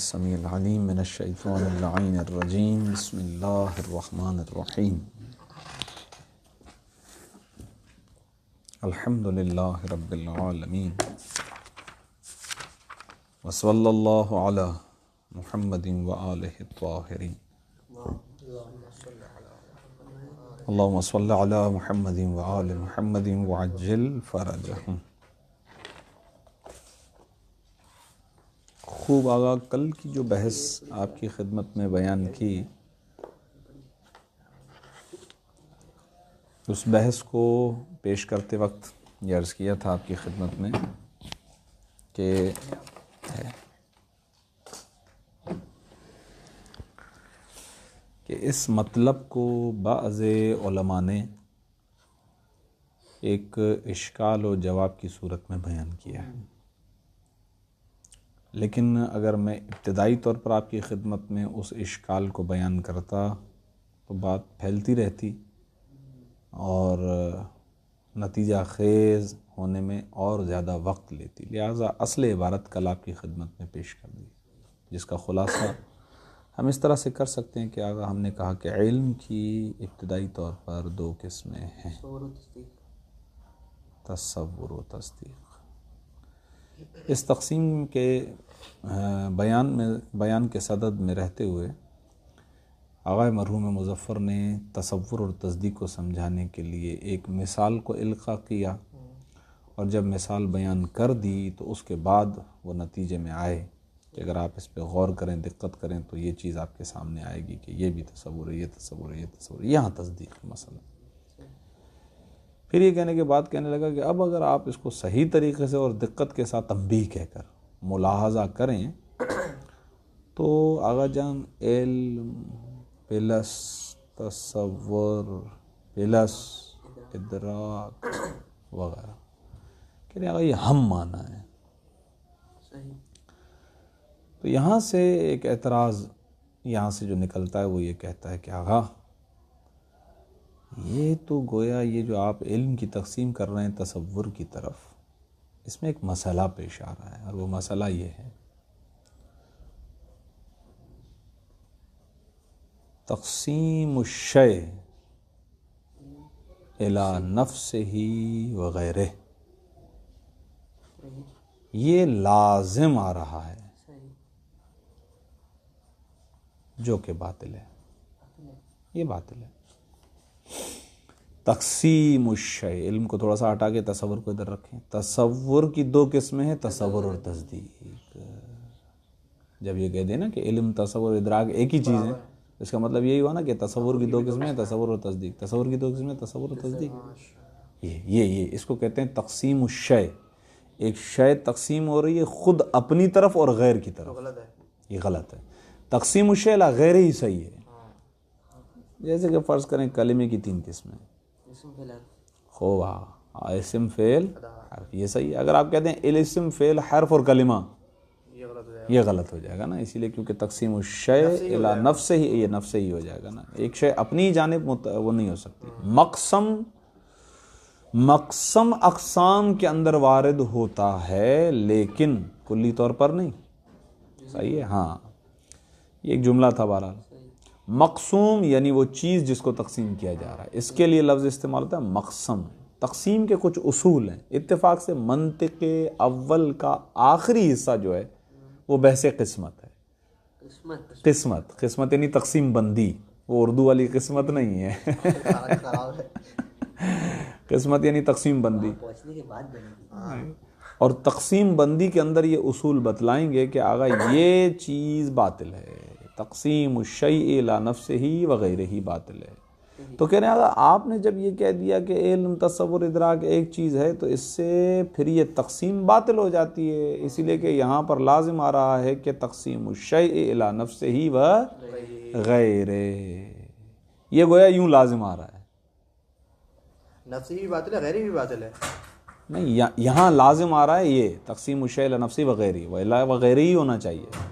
السمیع العلیم من الشیطان اللعین الرجیم بسم اللہ الرحمن الرحیم الحمد للہ رب العالمین وصلی اللہ علی محمد وآلہ الطاہرین اللہم صلی علی محمد وآل محمد وعجل فرجہم۔ خوب آغا، کل کی جو بحث آپ کی خدمت میں بیان کی، اس بحث کو پیش کرتے وقت یہ عرض کیا تھا آپ کی خدمت میں کہ اس مطلب کو بعض علماء نے ایک اشکال و جواب کی صورت میں بیان کیا ہے، لیکن اگر میں ابتدائی طور پر آپ کی خدمت میں اس اشکال کو بیان کرتا تو بات پھیلتی رہتی اور نتیجہ خیز ہونے میں اور زیادہ وقت لیتی، لہٰذا اصل عبارت کل آپ کی خدمت میں پیش کر دی، جس کا خلاصہ ہم اس طرح سے کر سکتے ہیں کہ آگا ہم نے کہا کہ علم کی ابتدائی طور پر دو قسمیں ہیں، تصور و تصدیق۔ اس تقسیم کے بیان کے صدد میں رہتے ہوئے آغا مرحوم مظفر نے تصور اور تصدیق کو سمجھانے کے لیے ایک مثال کو القاء کیا، اور جب مثال بیان کر دی تو اس کے بعد وہ نتیجے میں آئے کہ اگر آپ اس پہ غور کریں، دقت کریں تو یہ چیز آپ کے سامنے آئے گی کہ یہ بھی تصور ہے، یہ تصور ہے، یہ تصور ہے، یہاں تصدیق کا مسئلہ۔ پھر یہ کہنے کے بعد کہنے لگا کہ اب اگر آپ اس کو صحیح طریقے سے اور دقت کے ساتھ تنبیہ کہہ کر ملاحظہ کریں تو آغا جان علم پلس تصور پلس ادراک وغیرہ کہ آغا یہ ہم مانا ہے۔ تو یہاں سے ایک اعتراض یہاں سے جو نکلتا ہے وہ یہ کہتا ہے کہ آغا یہ تو گویا یہ جو آپ علم کی تقسیم کر رہے ہیں تصور کی طرف، اس میں ایک مسئلہ پیش آ رہا ہے، اور وہ مسئلہ یہ ہے تقسیم الشیء الی نفسہ وغیرہ، یہ لازم آ رہا ہے جو کہ باطل ہے، یہ باطل ہے۔ تقسیم الشیء، علم کو تھوڑا سا ہٹا کے تصور کو ادھر رکھیں، تصور کی دو قسمیں ہیں، تصور اور تصدیق۔ جب یہ کہہ دیں نا کہ علم تصور ادراک ایک ہی چیز ہے، اس کا مطلب یہی ہوا نا کہ تصور کی دو قسمیں ہیں، تصور اور تصدیق، تصور کی دو قسمیں تصور اور تصدیق۔ یہ اس کو کہتے ہیں تقسیم الشیء۔ ایک شے تقسیم ہو رہی ہے خود اپنی طرف اور غیر کی طرف، یہ غلط ہے۔ تقسیم الشیء الی غیر ہی صحیح ہے۔ جیسے کہ فرض کریں کلمے کی تین قسمیں، خوب اسم فعل حرف، یہ صحیح ہے۔ اگر آپ کہتے ہیں الاسم فعل حرف اور کلمہ، یہ غلط ہو جائے گا نا، اسی لیے کیونکہ تقسیم الشیء الی نفسہ ہی، یہ نفسہ ہی ہو جائے گا نا، ایک شے اپنی جانب وہ نہیں ہو سکتی۔ مقسم اقسام کے اندر وارد ہوتا ہے لیکن کلی طور پر نہیں، صحیح ہے، ہاں یہ ایک جملہ تھا بہرحال۔ مقسوم یعنی وہ چیز جس کو تقسیم کیا جا رہا ہے، اس کے لیے لفظ استعمال ہوتا ہے مقسم۔ تقسیم کے کچھ اصول ہیں، اتفاق سے منطق اول کا آخری حصہ جو ہے وہ بحث قسمت ہے۔ قسمت یعنی تقسیم بندی، وہ اردو والی قسمت نہیں ہے، قسمت یعنی تقسیم بندی۔ اور تقسیم بندی کے اندر یہ اصول بتلائیں گے کہ آگا یہ چیز باطل ہے، تقسیم الشیء الی نفسہ وغیرہ باطل ہے۔ تو کہہ رہے ہیں آگا آپ نے جب یہ کہہ دیا کہ علم تصور ادراک ایک چیز ہے تو اس سے پھر یہ تقسیم باطل ہو جاتی ہے، اسی لیے کہ یہاں پر لازم آ رہا ہے کہ تقسیم الشیء الی نفسہ وغیرہ، یہ گویا یوں لازم آ رہا ہے، نفسی بھی باطل ہے، غیری بھی باطل ہے، نہیں یہاں لازم آ رہا ہے یہ تقسیم الشیء الی نفسہ وغیرہ، وغیرہ ہی ہونا چاہیے۔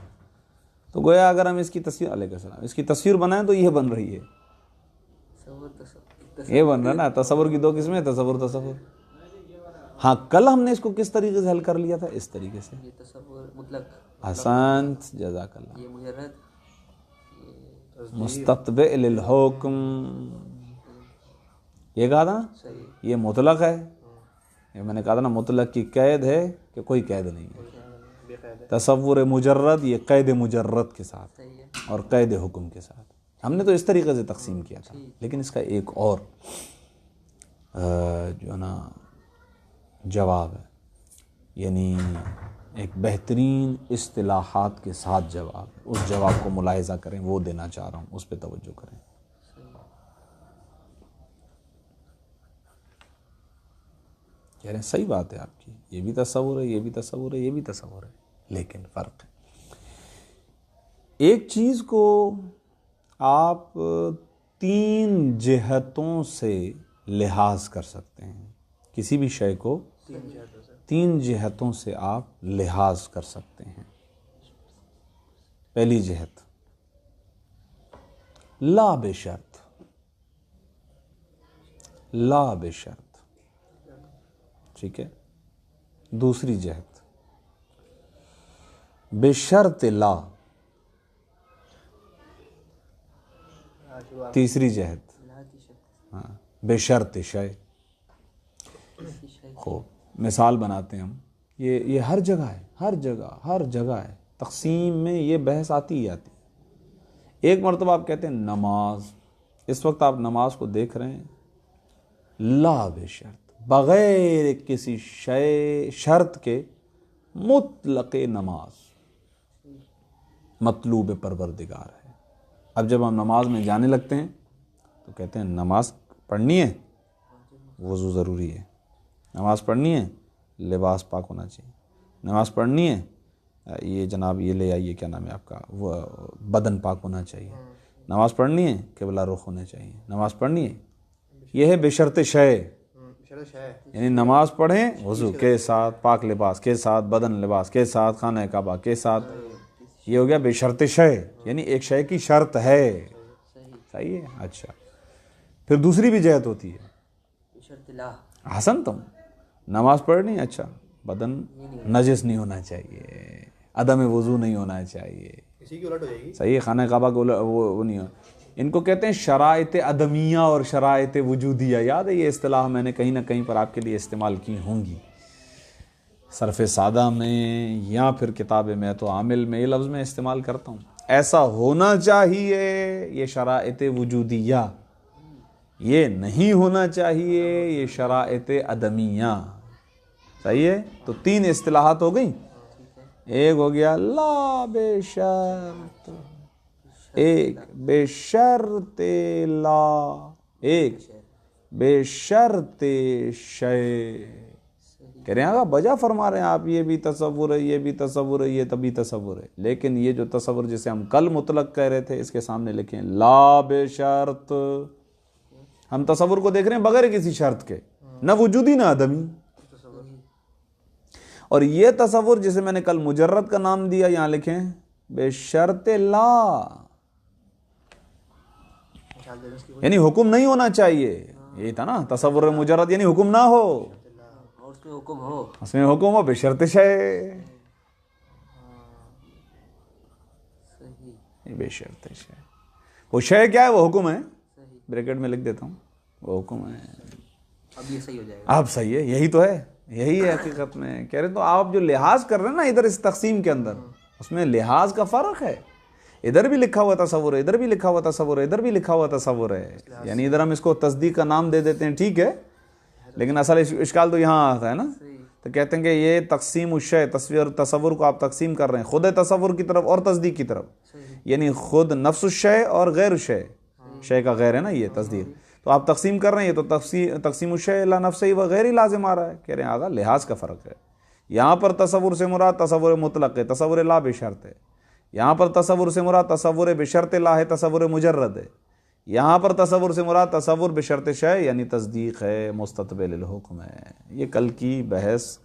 تو گویا اگر ہم اس کی تصویر علیہ السلام اس کی تصویر بنائیں تو یہ بن رہی ہے، یہ بن رہا نا، تصور کی دو قسمیں، تصور۔ ہاں کل ہم نے اس کو کس طریقے سے حل کر لیا تھا، اس طریقے سے، یہ تصور مطلق احسنت جزاک اللہ. یہ مجرد مستتبع للحکم یہ کہا تھا صحیح. یہ مطلق ہے. یہ میں نے کہا تھا نا مطلق کی قید ہے کہ کوئی قید نہیں ہے. بے قید ہے. تصور مجرد یہ قید مجرد کے ساتھ صحیح ہے. اور قید حکم کے ساتھ. ہم نے تو اس طریقے سے تقسیم کیا تھا لیکن اس کا ایک اور جو ہے نا جواب ہے یعنی ایک بہترین اصطلاحات کے ساتھ جواب ہے. اس جواب کو ملاحظہ کریں وہ دینا چاہ رہا ہوں اس پہ توجہ کریں. کہہ رہے ہیں صحیح بات ہے آپ کی یہ بھی تصور ہے یہ بھی تصور ہے یہ بھی تصور ہے لیکن فرق ہے. ایک چیز کو آپ 3 جہتوں سے لحاظ کر سکتے ہیں. کسی بھی شے کو 3 جہتوں سے آپ لحاظ کر سکتے ہیں. پہلی جہت لا بشرط لا بشرط ٹھیک ہے. دوسری جہت بشرط لا. تیسری جہت ہاں بشرط شے. خوب مثال بناتے ہیں ہم. یہ ہر جگہ ہے ہر جگہ ہے. تقسیم میں یہ بحث آتی ہی آتی ہے. ایک مرتبہ آپ کہتے ہیں نماز. اس وقت آپ نماز کو دیکھ رہے ہیں لا بشرط بغیر کسی شرط کے مطلق نماز مطلوب پروردگار ہے. اب جب ہم نماز میں جانے لگتے ہیں تو کہتے ہیں نماز پڑھنی ہے وضو ضروری ہے. نماز پڑھنی ہے لباس پاک ہونا چاہیے. نماز پڑھنی ہے یہ جناب یہ لے آئیے کیا نام ہے آپ کا وہ بدن پاک ہونا چاہیے. نماز پڑھنی ہے قبلہ رخ ہونے چاہیے. نماز پڑھنی ہے یہ ہے بشرط شے یعنی نماز پڑھیں وضو کے ساتھ پاک لباس کے ساتھ بدن لباس کے ساتھ خانہ کعبہ کے ساتھ. یہ ہو گیا بشرط شے یعنی ایک شے کی شرط ہے. صحیح ہے. اچھا پھر دوسری بھی جہت ہوتی ہے بشرط لا. حسن تم نماز پڑھنی اچھا بدن نجس نہیں ہونا چاہیے عدم وضو نہیں ہونا چاہیے. اسی کی الٹ ہو جائے گی. صحیح ہے. خانہ کعبہ کو وہ نہیں ہو. ان کو کہتے ہیں شرائط عدمیہ اور شرائط وجودیہ. یاد ہے یہ اصطلاح میں نے کہیں نہ کہیں پر آپ کے لیے استعمال کی ہوں گی صرف سادہ میں یا پھر کتاب میں تو عامل میں یہ لفظ میں استعمال کرتا ہوں. ایسا ہونا چاہیے یہ شرائط وجودیہ. یہ نہیں ہونا چاہیے یہ شرائط عدمیہ. صحیح ہے. تو 3 اصطلاحات ہو گئیں. ایک ہو گیا لا بشرط ایک بشرط لا ایک بشرط شے. کہہ رہے ہیں آقا بجا فرما رہے ہیں آپ یہ بھی تصور ہے یہ بھی تصور ہے یہ تبھی تصور ہے. لیکن یہ جو تصور جسے ہم کل مطلق کہہ رہے تھے اس کے سامنے لکھیں لا بشرط. ہم تصور کو دیکھ رہے ہیں بغیر کسی شرط کے نہ وجودی نہ عدمی. اور یہ تصور جسے میں نے کل مجرد کا نام دیا یہاں لکھیں بشرط لا یعنی حکم نہیں ہونا چاہیے. یہی تھا نا تصور مجرد یعنی حکم نہ ہو اور اس میں حکم ہو. اس میں حکم ہو بشرط شے. صحیح. بشرط شے وہ شے کیا ہے وہ حکم ہے. بریکٹ میں لکھ دیتا ہوں وہ حکم ہے. اب یہ صحیح ہو جائے گا. اب صحیح ہے. یہی تو ہے یہی ہے حقیقت میں. کہہ رہے تو آپ جو لحاظ کر رہے ہیں نا ادھر اس تقسیم کے اندر اس میں لحاظ کا فرق ہے. ادھر بھی لکھا ہوا تصور ہے ادھر بھی لکھا ہوا تصور ہے ادھر بھی لکھا ہوا تصور ہے. یعنی ادھر ہم اس کو تصدیق کا نام دے دیتے ہیں ٹھیک ہے لیکن اصل اشکال تو یہاں آتا ہے نا. تو کہتے ہیں کہ یہ تقسیم الشے تصور کو آپ تقسیم کر رہے ہیں خود تصور کی طرف اور تصدیق کی طرف. یعنی خود نفس الشے اور غیر الشے. شے کا غیر ہے نا یہ تصدیق. تو آپ تقسیم کر رہے ہیں یہ تو تقسیم الشے الی نفسہ و غیر ہی لازم آ رہا ہے. کہہ رہے ہیں آگا لحاظ کا فرق ہے. یہاں پر تصور سے مراد تصور مطلق ہے تصور لا بشرط ہے. یہاں پر تصور سے مراد تصور بشرط لا ہے تصور مجرد ہے. یہاں پر تصور سے مراد تصور بشرط شے یعنی تصدیق ہے مستتبع للحکم ہے. یہ کل کی بحث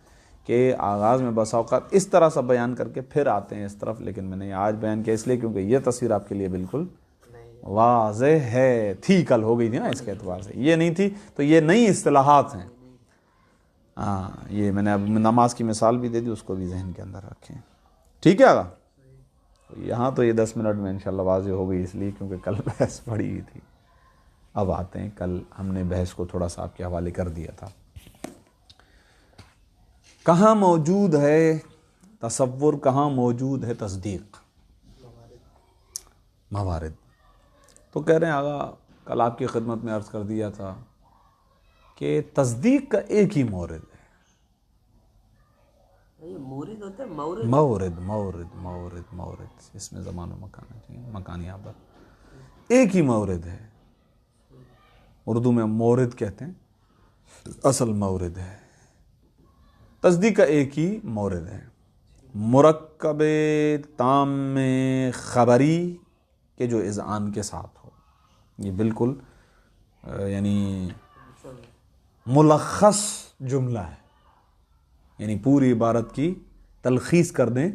کے آغاز میں بسا اوقات اس طرح سے بیان کر کے پھر آتے ہیں اس طرف لیکن میں نے آج بیان کیا اس لیے کیونکہ یہ تصویر آپ کے لیے بالکل واضح ہے. تھی کل ہو گئی تھی نا اس کے اعتبار سے یہ نہیں تھی تو یہ نئی اصطلاحات ہیں. ہاں یہ میں نے اب نماز کی مثال بھی دے دی اس کو بھی ذہن کے اندر رکھیں. ٹھیک ہے آگا. یہاں تو یہ 10 منٹ میں انشاءاللہ واضح ہو گئی، اس لیے کیونکہ کل بحث پڑی ہوئی تھی. اب آتے ہیں، کل ہم نے بحث کو تھوڑا سا آپ کے حوالے کر دیا تھا. کہاں موجود ہے تصور، کہاں موجود ہے تصدیق؟ موارد. تو کہہ رہے ہیں آگا، کل آپ کی خدمت میں عرض کر دیا تھا کہ تصدیق کا ایک ہی مورد ہے. یہ مورد ہوتا ہے، مورد مورد مورد مورد مورد اس میں زمان و مکان ہے، مکانی آباد. ایک ہی مورد ہے، اردو میں مورد کہتے ہیں، اصل مورد ہے. تصدیق کا ایک ہی مورد ہے، مرکب تام خبری کے جو اذعان کے ساتھ ہو. یہ بالکل یعنی ملخص جملہ ہے، یعنی پوری عبارت کی تلخیص کر دیں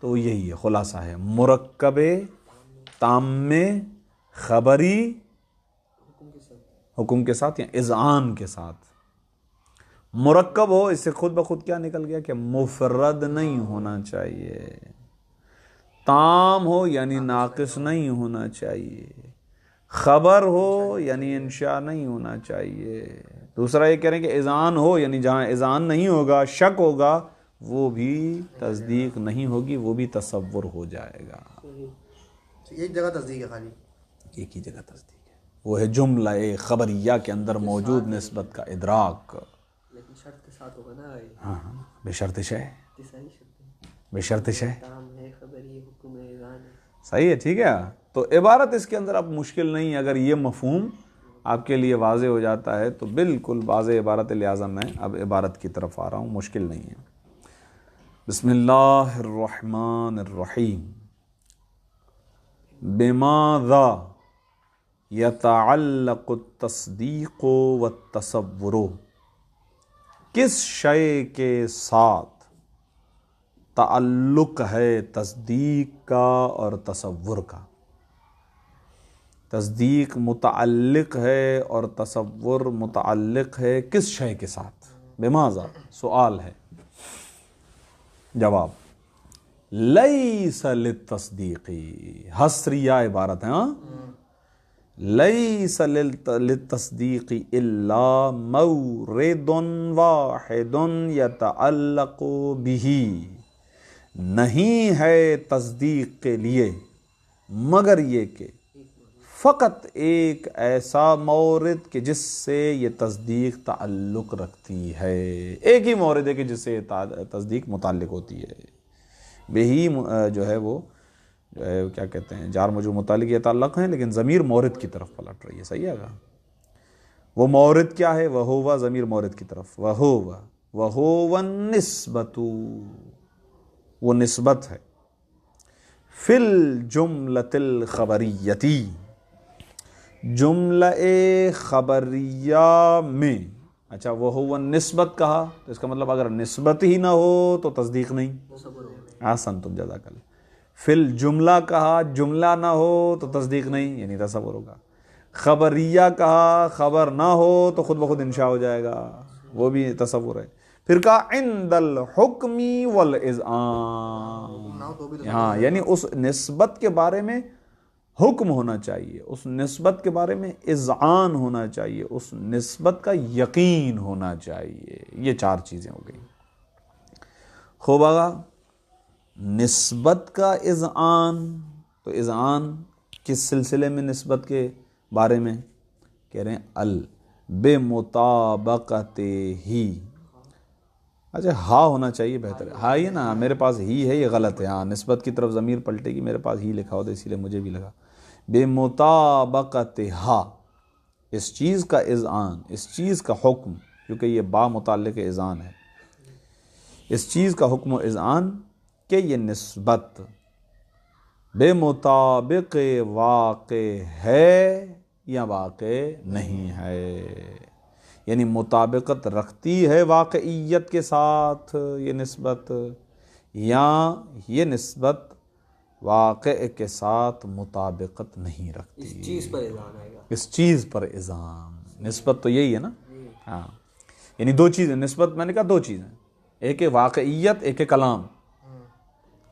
تو یہی ہے، خلاصہ ہے. مرکب تام خبری حکم کے ساتھ یا اذعان کے ساتھ. مرکب ہو، اس سے خود بخود کیا نکل گیا کہ مفرد نہیں ہونا چاہیے. تام ہو یعنی ناقص نہیں ہونا چاہیے. خبر ہو یعنی انشاء نہیں ہونا چاہیے. دوسرا یہ کہہ رہے ہیں کہ اذعان ہو، یعنی جہاں اذعان نہیں ہوگا، شک ہوگا، وہ بھی تصدیق نہیں ہوگی، وہ بھی تصور ہو جائے گا. ایک جگہ تصدیق ہے خالی، ایک ہی جگہ تصدیق ہے، وہ ہے جملہ خبریہ کے اندر موجود نسبت کا ادراک. لیکن شرط کے ساتھ ہوگا نا. ہاں بے شرط شے، صحیح شرط بے شرط شے. تام ہے، خبری، حکم ہے، اذعان ہے. صحیح ہے، ٹھیک ہے. تو عبارت اس کے اندر اب مشکل نہیں ہے. اگر یہ مفہوم آپ کے لیے واضح ہو جاتا ہے تو بالکل واضح عبارت. لہٰذا میں اب عبارت کی طرف آ رہا ہوں، مشکل نہیں ہے. بسم اللہ الرحمن الرحیم. بماذا یتعلق التصدیق والتصور، کس شے کے ساتھ تعلق ہے تصدیق کا اور تصور کا. تصدیق متعلق ہے اور تصور متعلق ہے کس شے کے ساتھ؟ بماذا سوال ہے. جواب لیس للتصدیق، حصریہ عبارت ہے. لیس للتصدیق الا مورد واحد یتعلق به، نہیں ہے تصدیق کے لیے مگر یہ کہ فقط ایک ایسا مورد کہ جس سے یہ تصدیق تعلق رکھتی ہے. ایک ہی مورد ہے کہ جس سے تصدیق متعلق ہوتی ہے. وہی جو ہے وہ جو ہے کیا کہتے ہیں، جار مجرور متعلق یہ تعلق ہیں، لیکن ضمیر مورد کی طرف پلٹ رہی ہے. صحیح ہے گا. وہ مورد کیا ہے؟ وہو، ضمیر مورد کی طرف. وہو النسبۃ، وہ نسبت ہے. فی الجملۃ الخبریتی، جملہ خبریہ میں. اچھا، وہو نسبت کہا تو اس کا مطلب اگر نسبت ہی نہ ہو تو تصدیق نہیں. احسنتم، جزاک اللہ. فی الجملہ کہا، جملہ نہ ہو تو تصدیق نہیں، یعنی تصور ہوگا. خبریہ کہا، خبر نہ ہو تو خود بخود انشاء ہو جائے گا، وہ بھی تصور ہے. پھر کہا عند الحکم والاذعان، ہاں یعنی اس نسبت کے بارے میں حکم ہونا چاہیے، اس نسبت کے بارے میں اذعان ہونا چاہیے، اس نسبت کا یقین ہونا چاہیے. یہ 4 چیزیں ہو گئی. خوب آگا، نسبت کا اذعان. تو اذعان کس سلسلے میں نسبت کے بارے میں کہہ رہے ہیں؟ بمطابقت ہی. اچھا، ہا ہونا چاہیے، بہتر ہے. ہاں یہ نا، میرے پاس ہی ہے، یہ غلط ہے. ہاں نسبت کی طرف ضمیر پلٹے گی، میرے پاس ہی لکھا ہو تو اسی لیے مجھے بھی لگا. بمطابقت ہا، اس چیز کا اذعان، اس چیز کا حکم، کیونکہ یہ با متعلق اذعان ہے. اس چیز کا حکم و اذعان کہ یہ نسبت بے مطابق واقع ہے یا واقع نہیں ہے، یعنی مطابقت رکھتی ہے واقعیت کے ساتھ یہ نسبت، یا یہ نسبت واقع کے ساتھ مطابقت نہیں رکھتی. اس چیز پر اذعان آئے گا، اس چیز پر اذعان. نسبت تو یہی ہے نا. ہاں یعنی 2 چیزیں نسبت، میں نے کہا 2 چیزیں، ایک ہے واقعیت، ایک ہے کلام.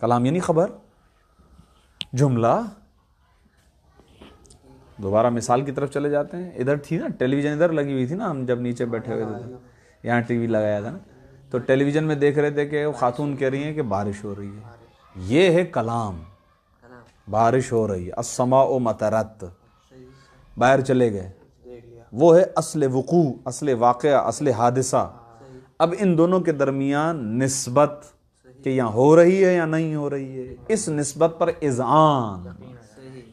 کلام یعنی خبر، جملہ. دوبارہ مثال کی طرف چلے جاتے ہیں. ادھر تھی نا ٹیلی ویژن، ادھر لگی ہوئی تھی نا، ہم جب نیچے بیٹھے ہوئے تھے یہاں ٹی وی لگایا تھا نا، تو ٹیلی ویژن میں دیکھ رہے تھے کہ وہ خاتون کہہ رہی ہیں کہ بارش ہو رہی ہے. یہ ہے کلام، بارش ہو رہی ہے. السماء مطرت، باہر چلے گئے، وہ ہے اصل وقوع، اصل واقعہ، اصل حادثہ. اب ان دونوں کے درمیان نسبت کہ یہاں ہو رہی ہے یا نہیں ہو رہی ہے، اس نسبت پر اذعان،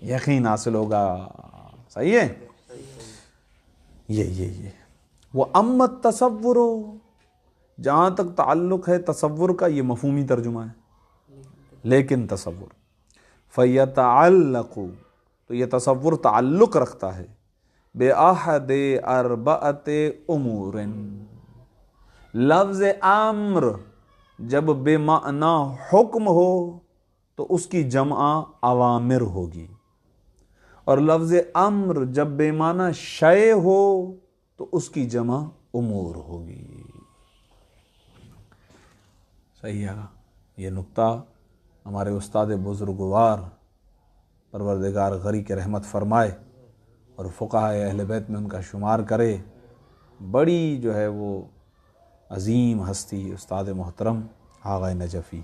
یقین حاصل ہوگا. صحیح ہے. یہ وہ امت تصور، جہاں تک تعلق ہے تصور کا، یہ مفہومی ترجمہ ہے. لیکن تصور فیتعلق، تو یہ تصور تعلق رکھتا ہے بأحد اربعۃ امور. لفظ امر جب بے معنی حکم ہو تو اس کی جمع اوامر ہوگی، اور لفظ امر جب بے معنی شے ہو تو اس کی جمع امور ہوگی. صحیح ہے. یہ نقطہ ہمارے استاد بزرگوار پروردگار غری کے رحمت فرمائے اور فقہاء اہل بیت میں ان کا شمار کرے. بڑی جو ہے وہ عظیم ہستی استاد محترم آغا نجفی،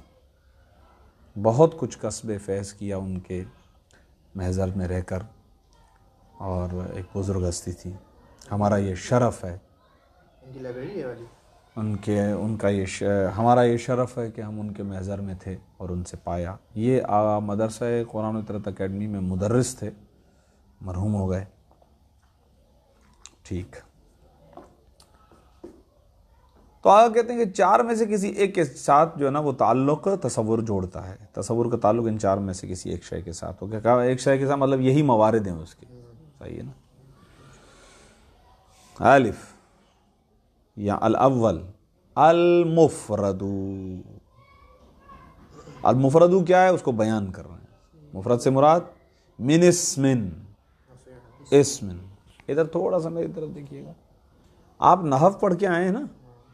بہت کچھ کسب فیض کیا ان کے محضر میں رہ کر، اور ایک بزرگ ہستی تھی. ہمارا یہ شرف ہے، ان کی لائبریری ہے والی، ان کا ہمارا یہ شرف ہے کہ ہم ان کے محضر میں تھے اور ان سے پایا. یہ مدرسہ قرآن و ترت اکیڈمی میں مدرس تھے، مرحوم ہو گئے. ٹھیک. تو آگے کہتے ہیں کہ چار میں سے کسی ایک کے ساتھ جو ہے نا وہ تعلق تصور جوڑتا ہے. تصور کا تعلق ان چار میں سے کسی ایک شے کے ساتھ ہو. کہا ایک شے کے ساتھ مطلب یہی موارد ہیں اس کے. صحیح ہے نا. الف یا الاول المفرد. المفرد کیا ہے؟ اس کو بیان کر رہے ہیں. مفرد سے مراد من اسمن، اسمن. ادھر تھوڑا سا میری طرف دیکھیے گا. آپ نحو پڑھ کے آئے ہیں نا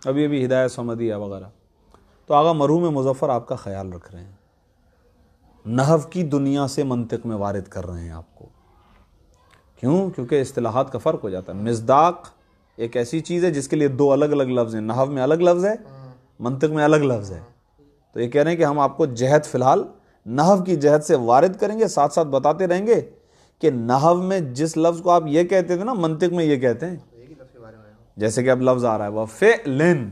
ابھی ہدایہ سمدیہ وغیرہ، تو آغا مرحوم مظفر آپ کا خیال رکھ رہے ہیں، نحو کی دنیا سے منطق میں وارد کر رہے ہیں آپ کو. کیوں؟ کیونکہ اصطلاحات کا فرق ہو جاتا ہے. مصداق ایک ایسی چیز ہے جس کے لیے دو الگ الگ لفظ ہیں. نحو میں الگ لفظ ہے، منطق میں الگ لفظ ہے. تو یہ کہہ رہے ہیں کہ ہم آپ کو جہت فی الحال نحو کی جہت سے وارد کریں گے، ساتھ ساتھ بتاتے رہیں گے کہ نحو میں جس لفظ کو آپ یہ کہتے تھے نا، منطق میں یہ کہتے ہیں. جیسے کہ اب لفظ آ رہا ہے وَفِعْلٍ،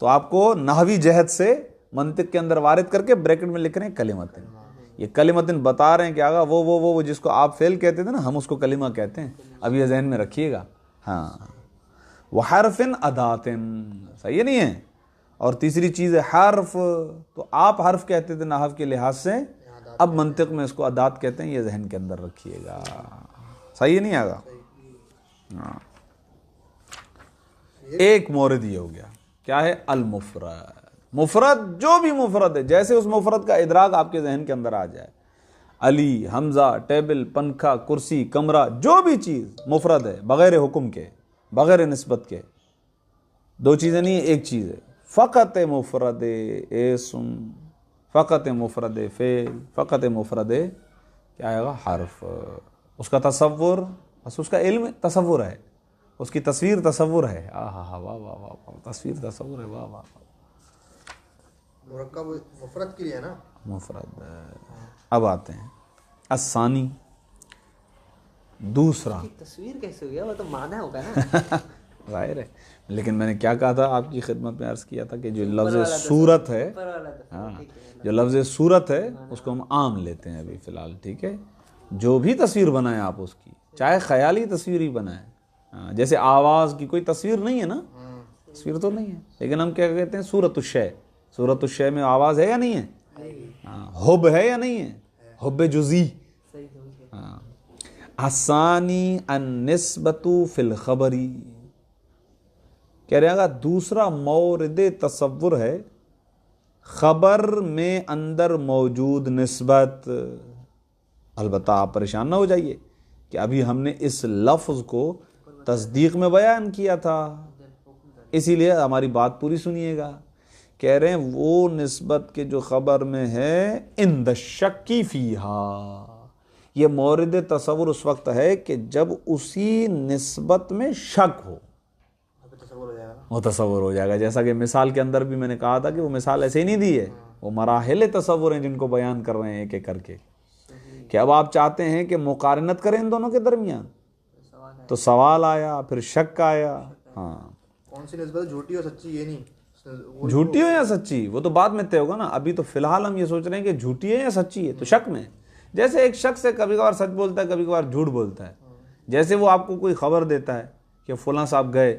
تو آپ کو نحوی جہت سے منطق کے اندر وارد کر کے بریکٹ میں لکھ رہے ہیں کلمتن. یہ کلمتن بتا رہے ہیں کہ آگا وہ جس کو آپ فعل کہتے تھے نا، ہم اس کو کلمہ کہتے ہیں. اب یہ ذہن میں رکھیے گا. ہاں. وحرفن اداتن، صحیح نہیں ہے. اور تیسری چیز ہے حرف، تو آپ حرف کہتے تھے نحو کے لحاظ سے، اب منطق میں اس کو ادات کہتے ہیں. یہ ذہن کے اندر رکھیے گا. صحیح نہیں آگا. ہاں. ایک مورد یہ ہو گیا، کیا ہے؟ المفرد. مفرد جو بھی مفرد ہے، جیسے اس مفرد کا ادراک آپ کے ذہن کے اندر آ جائے. علی، حمزہ، ٹیبل، پنکھا، کرسی، کمرہ، جو بھی چیز مفرد ہے بغیر حکم کے، بغیر نسبت کے. دو چیزیں نہیں، ایک چیز ہے. فقط مفرد اسم، فقط مفرد فعل، فقط مفرد کیا آئے گا؟ حرف. اس کا تصور، بس اس کا علم تصور ہے، اس کی تصویر تصور ہے. واہ واہ واہ واہ، تصویر تصور ہے. واہ واہ. مرکب مفرد کے لیے نا مفرد. اب آتے ہیں الثانی، دوسرا. تصویر کیسے ہو گیا؟ وہ تو معنی ہوگا نا. ظاہر ہے. لیکن میں نے کیا کہا تھا آپ کی خدمت میں، عرض کیا تھا کہ جو لفظ صورت ہے، ہاں، جو لفظ صورت ہے اس کو ہم عام لیتے ہیں ابھی فی الحال. ٹھیک ہے. جو بھی تصویر بنائیں آپ اس کی، چاہے خیالی تصویر ہی بنائیں. جیسے آواز کی کوئی تصویر نہیں ہے نا، تصویر تو نہیں ہے، لیکن ہم کیا کہتے ہیں؟ صورت الشے. صورت الشے میں آواز ہے یا نہیں ہے؟ حب ہے یا نہیں ہے؟ حب جزئی. الثانی النسبۃ فی الخبری. کہہ رہے گا دوسرا مورد تصور ہے خبر میں اندر موجود نسبت. البتہ آپ پریشان نہ ہو جائیے کہ ابھی ہم نے اس لفظ کو تصدیق میں بیان کیا تھا، اسی لیے ہماری بات پوری سنیے گا کہہ رہے ہیں وہ نسبت کے جو خبر میں ہے عند الشک فیہا، یہ مورد تصور اس وقت ہے کہ جب اسی نسبت میں شک ہو، تصور ہو جائے گا نا. وہ تصور ہو جائے گا. جیسا کہ مثال کے اندر بھی میں نے کہا تھا کہ وہ مثال ایسے ہی نہیں دی ہے، وہ مراحل تصور ہیں جن کو بیان کر رہے ہیں ایک ایک کر کے، کہ اب آپ چاہتے ہیں کہ مقارنت کریں ان دونوں کے درمیان، تو سوال آیا، پھر شک آیا. ہاں، کون سی نسبت جھوٹی اور سچی یہ نہیں، جھوٹی ہو یا سچی وہ تو بعد میں طے ہوگا نا. ابھی تو فی الحال ہم یہ سوچ رہے ہیں کہ جھوٹی ہے یا سچی ہے، تو شک میں. جیسے ایک شخص ہے کبھی کبھار سچ بولتا ہے کبھی کبھار جھوٹ بولتا ہے. جیسے وہ آپ کو کوئی خبر دیتا ہے کہ فلاں صاحب گئے،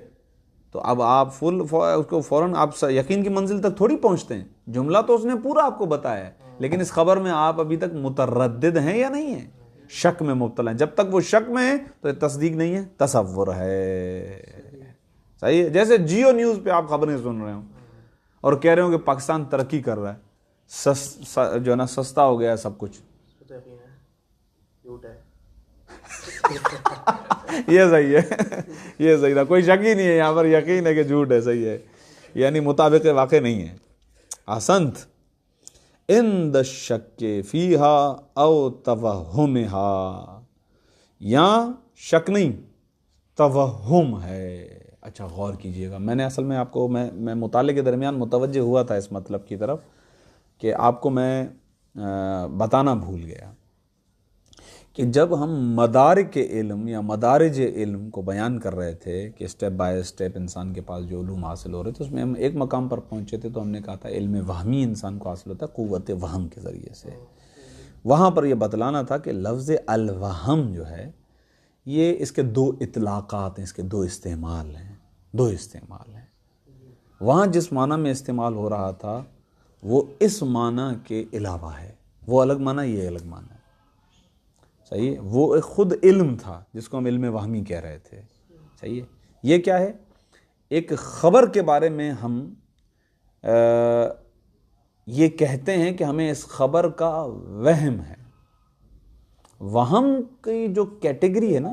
تو اب آپ اس کو فوراً آپ یقین کی منزل تک تھوڑی پہنچتے ہیں. جملہ تو اس نے پورا آپ کو بتایا ہے، لیکن اس خبر میں آپ ابھی تک متردد ہیں یا نہیں ہیں، شک میں مبتلا ہیں. جب تک وہ شک میں ہے تو یہ تصدیق نہیں ہے، تصور ہے. صحیح ہے. جیسے جیو نیوز پہ آپ خبریں سن رہے ہوں اور کہہ رہے ہوں کہ پاکستان ترقی کر رہا ہے، جو ہے نا سستا ہو گیا ہے سب کچھ. تو یقین ہے جھوٹ ہے. یہ صحیح ہے، یہ صحیح تھا. کوئی شک ہی نہیں ہے یہاں پر، یقین ہے کہ جھوٹ ہے. صحیح ہے، یعنی مطابق واقع نہیں ہے. احسنت. عند الشک فیہا او توہمہا، یا شک نہیں توہم ہے. اچھا غور کیجئے گا، میں نے اصل میں آپ کو میں مطالعے کے درمیان متوجہ ہوا تھا اس مطلب کی طرف کہ آپ کو میں بتانا بھول گیا کہ جب ہم مدارک علم یا مدارج علم کو بیان کر رہے تھے کہ سٹیپ بائی سٹیپ انسان کے پاس جو علوم حاصل ہو رہے تھے، اس میں ہم ایک مقام پر پہنچے تھے تو ہم نے کہا تھا علم وہمی انسان کو حاصل ہوتا ہے قوت وہم کے ذریعے سے. وہاں پر یہ بتلانا تھا کہ لفظ الوہم جو ہے یہ اس کے دو اطلاقات ہیں، اس کے دو استعمال ہیں. وہاں جس معنی میں استعمال ہو رہا تھا وہ اس معنی کے علاوہ ہے، وہ الگ معنی، یہ الگ معنی ہے. صحیح ہے. وہ ایک خود علم تھا جس کو ہم علم وہمی کہہ رہے تھے. صحیح ہے. یہ کیا ہے؟ ایک خبر کے بارے میں ہم یہ کہتے ہیں کہ ہمیں اس خبر کا وہم ہے. وہم کی جو کیٹیگری ہے نا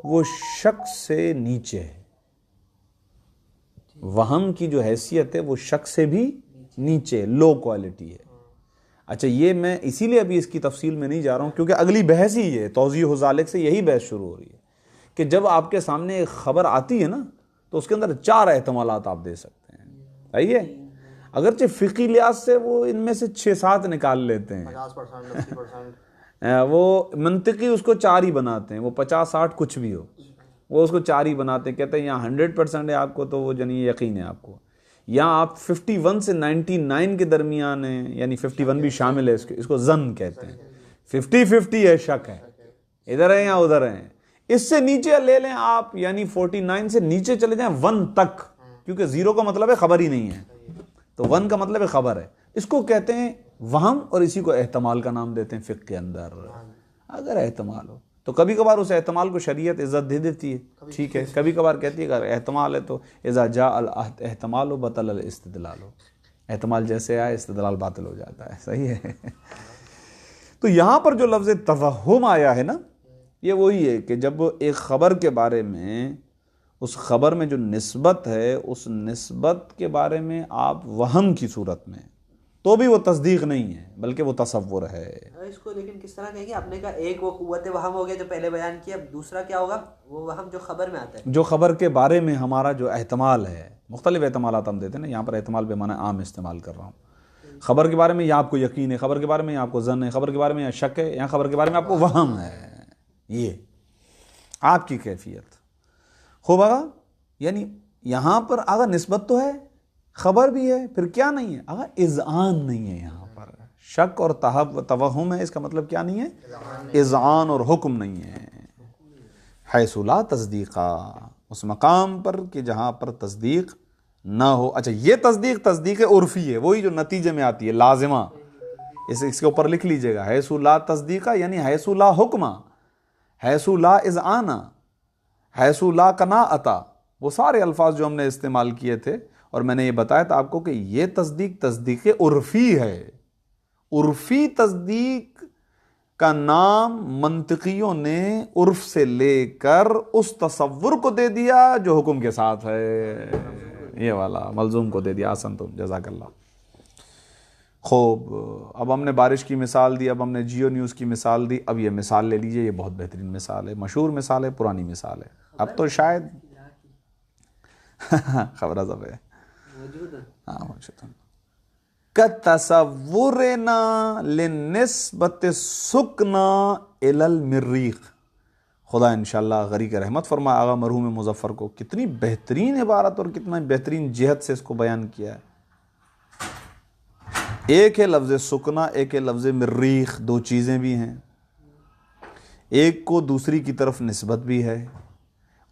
وہ شک سے نیچے ہے. وہم کی جو حیثیت ہے وہ شک سے بھی نیچے، لو کوالٹی ہے. اچھا یہ میں اسی لیے ابھی اس کی تفصیل میں نہیں جا رہا ہوں کیونکہ اگلی بحث ہی ہے، توضیح ذالک سے یہی بحث شروع ہو رہی ہے کہ جب آپ کے سامنے ایک خبر آتی ہے نا تو اس کے اندر 4 احتمالات آپ دے سکتے ہیں. صحیح ہے. اگرچہ فقہی لحاظ سے وہ ان میں سے 6-7 نکال لیتے ہیں، 50%، 80%. وہ منطقی اس کو 4 ہی بناتے ہیں. وہ 50-60 کچھ بھی ہو وہ اس کو 4 ہی بناتے ہیں. کہتے ہیں یہاں 100% ہے آپ کو تو وہ جنی یقین ہے آپ کو، یا آپ 51 سے 99 کے درمیان ہیں، یعنی 51 بھی شامل ہے اس کو ظن کہتے ہیں. 50-50 ہے، شک ہے، ادھر ہے یا ادھر ہیں. اس سے نیچے لے لیں آپ، یعنی 49 سے نیچے چلے جائیں 1 تک، کیونکہ 0 کا مطلب ہے خبر ہی نہیں ہے، تو 1 کا مطلب ہے خبر ہے. اس کو کہتے ہیں وہم، اور اسی کو احتمال کا نام دیتے ہیں فقہ کے اندر. اگر احتمال ہو تو کبھی کبھار اس احتمال کو شریعت عزت دے دیتی ہے، ٹھیک ہے. کبھی کبھار کہتی ہے اگر احتمال ہے تو اذا جاء الاحتمال بطل الاستدلال، احتمال جیسے آئے استدلال باطل ہو جاتا ہے. صحیح ہے. تو یہاں پر جو لفظ توہم آیا ہے نا، یہ وہی ہے کہ جب ایک خبر کے بارے میں، اس خبر میں جو نسبت ہے اس نسبت کے بارے میں آپ وہم کی صورت میں، تو بھی وہ تصدیق نہیں ہے بلکہ وہ تصور ہے. اس کو لیکن کس طرح کہیں گے؟ آپ نے کہا ایک وہ قوت وہم ہو گیا جو پہلے بیان کیا، اب دوسرا کیا ہوگا؟ وہ وہم جو خبر میں آتا ہے، جو خبر کے بارے میں ہمارا جو احتمال ہے، مختلف احتمالات ہم دیتے ہیں نا، یہاں پر احتمال بے معنی عام استعمال کر رہا ہوں. خبر کے بارے میں یا آپ کو یقین ہے، خبر کے بارے میں یا آپ کو ظن ہے، خبر کے بارے میں یا شک ہے، یا خبر کے بارے میں آپ کو وہم ہے. یہ آپ کی کیفیت خوب آگا. یعنی یہاں پر اگر نسبت تو ہے، خبر بھی ہے، پھر کیا نہیں ہے؟ اگر اذعان نہیں ہے. یہاں پر شک اور توہم ہے، اس کا مطلب کیا نہیں ہے؟ اذعان اور حکم نہیں ہے. حیث لا تصدیقہ، اس مقام پر کہ جہاں پر تصدیق نہ ہو. اچھا یہ تصدیق عرفی ہے، وہی جو نتیجے میں آتی ہے لازمہ. اس کے اوپر لکھ لیجئے گا، حیث لا تصدیقہ یعنی حیث لا حکمہ، حیث لا اذعانہ، حیث لا قناعتہ. وہ سارے الفاظ جو ہم نے استعمال کیے تھے، اور میں نے یہ بتایا تھا آپ کو کہ یہ تصدیق عرفی ہے. عرفی تصدیق کا نام منطقیوں نے عرف سے لے کر اس تصور کو دے دیا جو حکم کے ساتھ ہے. یہ والا ملزوم کو دے دیا، آسن تم، جزاک اللہ. خوب، اب ہم نے بارش کی مثال دی، اب ہم نے جیو نیوز کی مثال دی، اب یہ مثال لے لیجئے. یہ بہت بہترین مثال ہے، مشہور مثال ہے، پرانی مثال ہے. اب تو شاید خبر ازب ہے، ہاں موجود ہے. کتصورنا لنسبت سکنا الی المریخ. خدا انشاءاللہ غریق رحمت فرمائے آغا مرحوم مظفر کو. کتنی بہترین عبارت اور کتنا بہترین جہت سے اس کو بیان کیا ہے. ایک ہے لفظ سکنا، ایک ہے لفظ مریخ، دو چیزیں بھی ہیں. ایک کو دوسری کی طرف نسبت بھی ہے،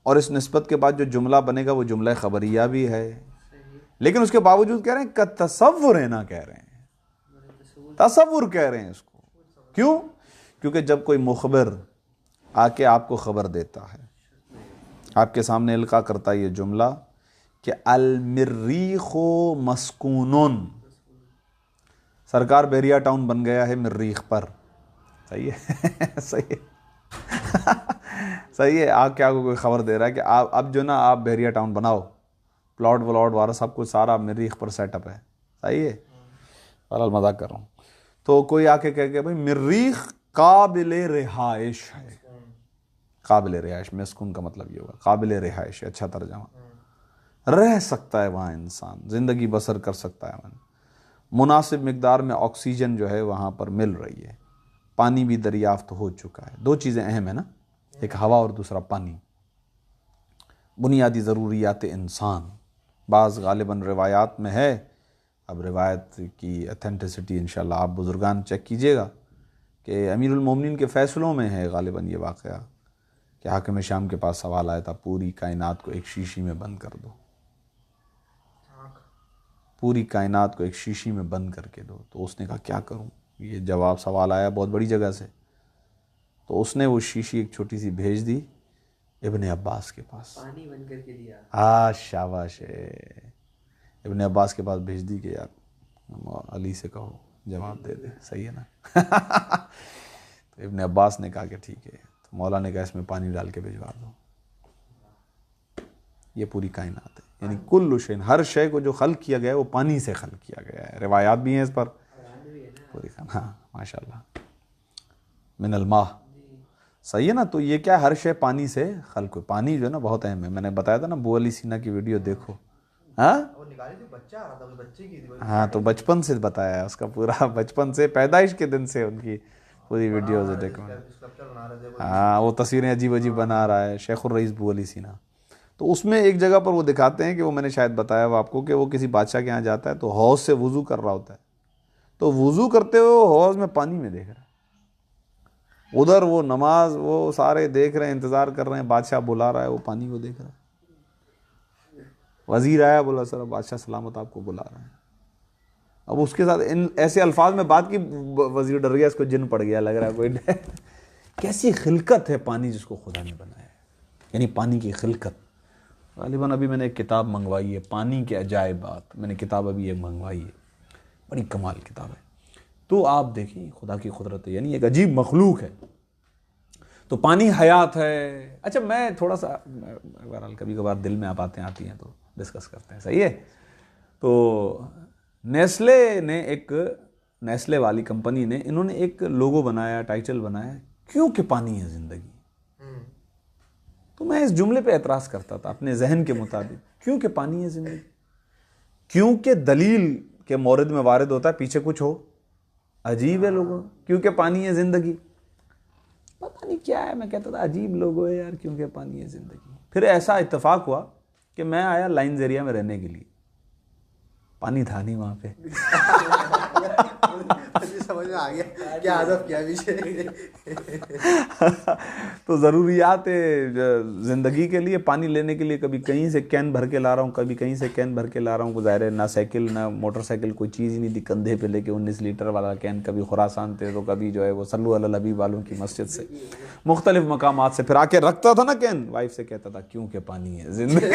اور اس نسبت کے بعد جو جملہ بنے گا وہ جملہ خبریہ بھی ہے. لیکن اس کے باوجود کہہ رہے ہیں کہ تصور ہے، نہ کہہ رہے ہیں تصور، کہہ رہے ہیں اس کو. کیوں؟ کیونکہ جب کوئی مخبر آ کے آپ کو خبر دیتا ہے، آپ کے سامنے القاء کرتا ہے یہ جملہ کہ المریخ مسکونون، سرکار بحریہ ٹاؤن بن گیا ہے مریخ پر. صحیح ہے صحیح ہے صحیح ہے. آپ کیا کوئی خبر دے رہا ہے کہ آپ اب جو نا آپ بحریہ ٹاؤن بناؤ، پلاٹ وارا سب کچھ سارا مریخ پر سیٹ اپ ہے. صحیح ہے، بہرحال مذاق کر رہا ہوں. تو کوئی آ کے کہہ کہ بھائی مریخ قابل رہائش ہے. قابل رہائش، مسکون کا مطلب یہ ہوگا قابل رہائش ہے. اچھا ترجمہ، رہ سکتا ہے وہاں انسان، زندگی بسر کر سکتا ہے وہاں. مناسب مقدار میں آکسیجن جو ہے وہاں پر مل رہی ہے، پانی بھی دریافت ہو چکا ہے. دو چیزیں اہم ہیں نا، ایک ہوا اور دوسرا پانی. بنیادی ضروریات انسان. بعض غالباً روایات میں ہے، اب روایت کی اتھینٹسٹی انشاءاللہ آپ بزرگان چیک کیجئے گا، کہ امیر المومنین کے فیصلوں میں ہے غالباً یہ واقعہ کہ حاکم شام کے پاس سوال آیا تھا پوری کائنات کو ایک شیشی میں بند کر دو، پوری کائنات کو ایک شیشی میں بند کر کے دو. تو اس نے کہا کیا کروں، یہ جواب سوال آیا بہت بڑی جگہ سے. تو اس نے وہ شیشی ایک چھوٹی سی بھیج دی ابن عباس کے پاس، پانی بن کر کے دیا. شاباش، ابن عباس کے پاس بھیج دی کہ یار علی سے کہو جواب دے دے. صحیح ہے نا تو ابن عباس نے کہا کہ ٹھیک ہے. تو مولا نے کہا اس میں پانی ڈال کے بھجوا دو. یہ پوری کائنات ہے، یعنی کل شے، ہر شے کو جو خلق کیا گیا ہے وہ پانی سے خلق کیا گیا ہے. روایات بھی ہیں اس پر پوری. ہاں ماشاءاللہ، من الماء. صحیح ہے نا. تو یہ کیا، ہر شے پانی سے خلق. پانی جو ہے نا بہت اہم ہے. میں نے بتایا تھا نا ابو علی سینا کی ویڈیو دیکھو. ہاں ہاں، تو بچپن سے بتایا ہے اس کا پورا، بچپن سے پیدائش کے دن سے ان کی پوری ویڈیوز دیکھو. ہاں وہ تصویریں عجیب عجیب بنا رہا ہے شیخ الرئیس ابو علی سینا. تو اس میں ایک جگہ پر وہ دکھاتے ہیں کہ وہ میں نے شاید بتایا وہ آپ کو کہ وہ کسی بادشاہ کے یہاں جاتا ہے تو حوض سے وضو کر رہا ہوتا ہے. تو وضو کرتے ہوئے حوض میں پانی میں دیکھ رہا ہے، ادھر وہ نماز وہ سارے دیکھ رہے ہیں، انتظار کر رہے ہیں، بادشاہ بلا رہا ہے، وہ پانی کو دیکھ رہا ہے. وزیر آیا، بولا سر بادشاہ سلامت آپ کو بلا رہے ہیں. اب اس کے ساتھ ان ایسے الفاظ میں بات کی، وزیر ڈر گیا، اس کو جن پڑ گیا، لگ رہا ہے کوئی. کیسی خلقت ہے پانی جس کو خدا نے بنایا ہے، یعنی پانی کی خلقت. غالباً ابھی میں نے ایک کتاب منگوائی ہے، پانی کے عجائبات. میں نے کتاب ابھی ایک منگوائی ہے، بڑی کمال کتاب ہے. تو آپ دیکھیں خدا کی قدرت ہے، یعنی ایک عجیب مخلوق ہے. تو پانی حیات ہے. اچھا میں تھوڑا سا بہرحال کبھی کبھار دل میں باتیں آتی ہیں تو ڈسکس کرتے ہیں. صحیح ہے. تو نیسلے والی کمپنی نے انہوں نے ایک لوگو بنایا، ٹائٹل بنایا، کیونکہ پانی ہے زندگی. تو میں اس جملے پہ اعتراض کرتا تھا اپنے ذہن کے مطابق، کیونکہ پانی ہے زندگی. کیونکہ دلیل کے مورد میں وارد ہوتا ہے پیچھے کچھ ہو. عجیب ہے لوگوں، کیونکہ پانی ہے زندگی. پتہ نہیں کیا ہے، میں کہتا تھا عجیب لوگوں ہے یار، کیونکہ پانی ہے زندگی. پھر ایسا اتفاق ہوا کہ میں آیا لائنز ایریا میں رہنے کے لیے، پانی تھا نہیں وہاں پہ. سمجھ میں آ گیا کیا حذف کیا پیچھے. تو ضروریات زندگی کے لیے پانی لینے کے لیے کبھی کہیں سے کین بھر کے لا رہا ہوں، کبھی کہیں سے کین بھر کے لا رہا ہوں. ظاہر ہے نہ سائیکل نہ موٹر سائیکل، کوئی چیز ہی نہیں تھی. کندھے پہ لے کے 19 لیٹر والا کین، کبھی خراسان تھے تو کبھی جو ہے وہ صلو علی الحبیب والوں کی مسجد سے، مختلف مقامات سے پھر آ کے رکھتا تھا نا کین. وائف سے کہتا تھا کیونکہ پانی ہے زندگی.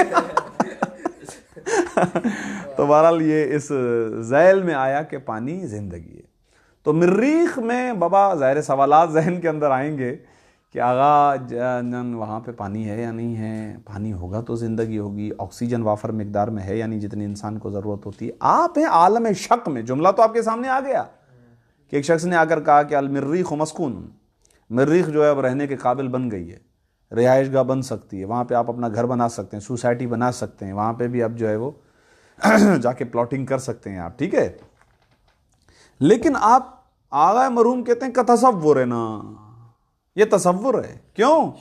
تو بہرحال یہ اس ذیل میں آیا کہ پانی زندگی ہے. تو مریخ میں بابا ظاہر سوالات ذہن کے اندر آئیں گے کہ آغا جان وہاں پہ پانی ہے یا نہیں ہے، پانی ہوگا تو زندگی ہوگی، آکسیجن وافر مقدار میں ہے یعنی جتنی انسان کو ضرورت ہوتی ہے. آپ ہیں عالم شک میں. جملہ تو آپ کے سامنے آ گیا کہ ایک شخص نے آ کر کہا کہ المریخ مسکون، مریخ جو ہے اب رہنے کے قابل بن گئی ہے، رہائش گاہ بن سکتی ہے، وہاں پہ آپ اپنا گھر بنا سکتے ہیں، سوسائٹی بنا سکتے ہیں، وہاں پہ بھی اب جو ہے وہ جا کے پلاٹنگ کر سکتے ہیں آپ، ٹھیک ہے. لیکن آپ آغا مرحوم کہتے ہیں کہ تصور ہے نا، یہ تصور ہے. کیوں؟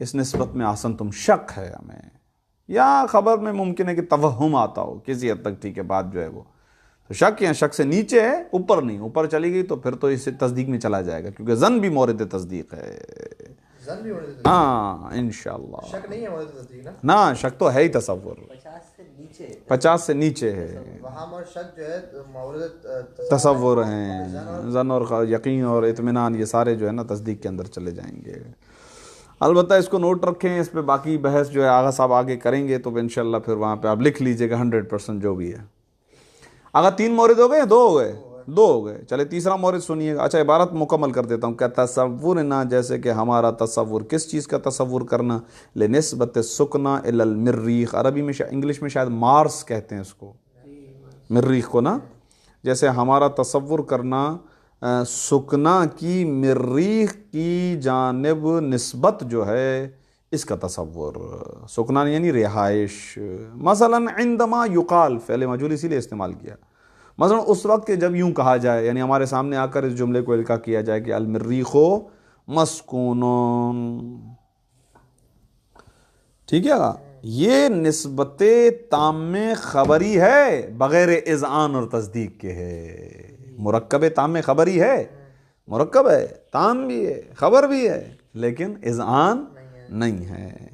اس نسبت میں آسن تم شک ہے ہمیں، یا خبر میں ممکن ہے کہ توہم آتا ہو کسی حد تک، ٹھیک ہے، بات جو ہے وہ تو شک یا شک سے نیچے ہے، اوپر نہیں. اوپر چلی گئی تو پھر تو اس سے تصدیق میں چلا جائے گا، کیونکہ ظن بھی مورد تصدیق ہے. زن بھی ہونے دیتے ہاں انشاءاللہ. شک نہیں ہے مورد تصدیق نا. نا شک تو ہے ہی تصور، 50 سے نیچے 50 سے نیچے ہے. وہاں اور شک جو ہے مورد تصور ہیں، ظن اور یقین اور اطمینان، یہ سارے جو ہے نا تصدیق کے اندر چلے جائیں گے. البتہ اس کو نوٹ رکھیں، اس پہ باقی بحث جو ہے آغا صاحب آگے کریں گے، تو انشاءاللہ پھر وہاں پہ آپ لکھ لیجئے گا 100% جو بھی ہے. آغا 3 مورد ہو گئے، 2 ہو گئے، 2 ہو گئے. چلے تیسرا مورد سنیے گا. اچھا عبارت مکمل کر دیتا ہوں کہ تصور نہ، جیسے کہ ہمارا تصور، کس چیز کا تصور کرنا، لنسبت سکنا الی المریخ، عربی میں انگلش میں شاید مارس کہتے ہیں اس کو، مریخ کو نا، جیسے ہمارا تصور کرنا سکنا کی مریخ کی جانب نسبت جو ہے، اس کا تصور. سکنا یعنی رہائش. مثلا عندما یقال، فعل مجهول اسی لیے استعمال کیا، مثلا اس وقت کہ جب یوں کہا جائے، یعنی ہمارے سامنے آ کر اس جملے کو القاء کیا جائے کہ المریخ مسکون، ٹھیک ہے. یہ نسبت تام خبری ہے، بغیر اذعان اور تصدیق کے ہے. مرکب تام خبری ہے، مرکب ہے، تام بھی ہے، خبر بھی ہے، لیکن اذعان نہیں ہے.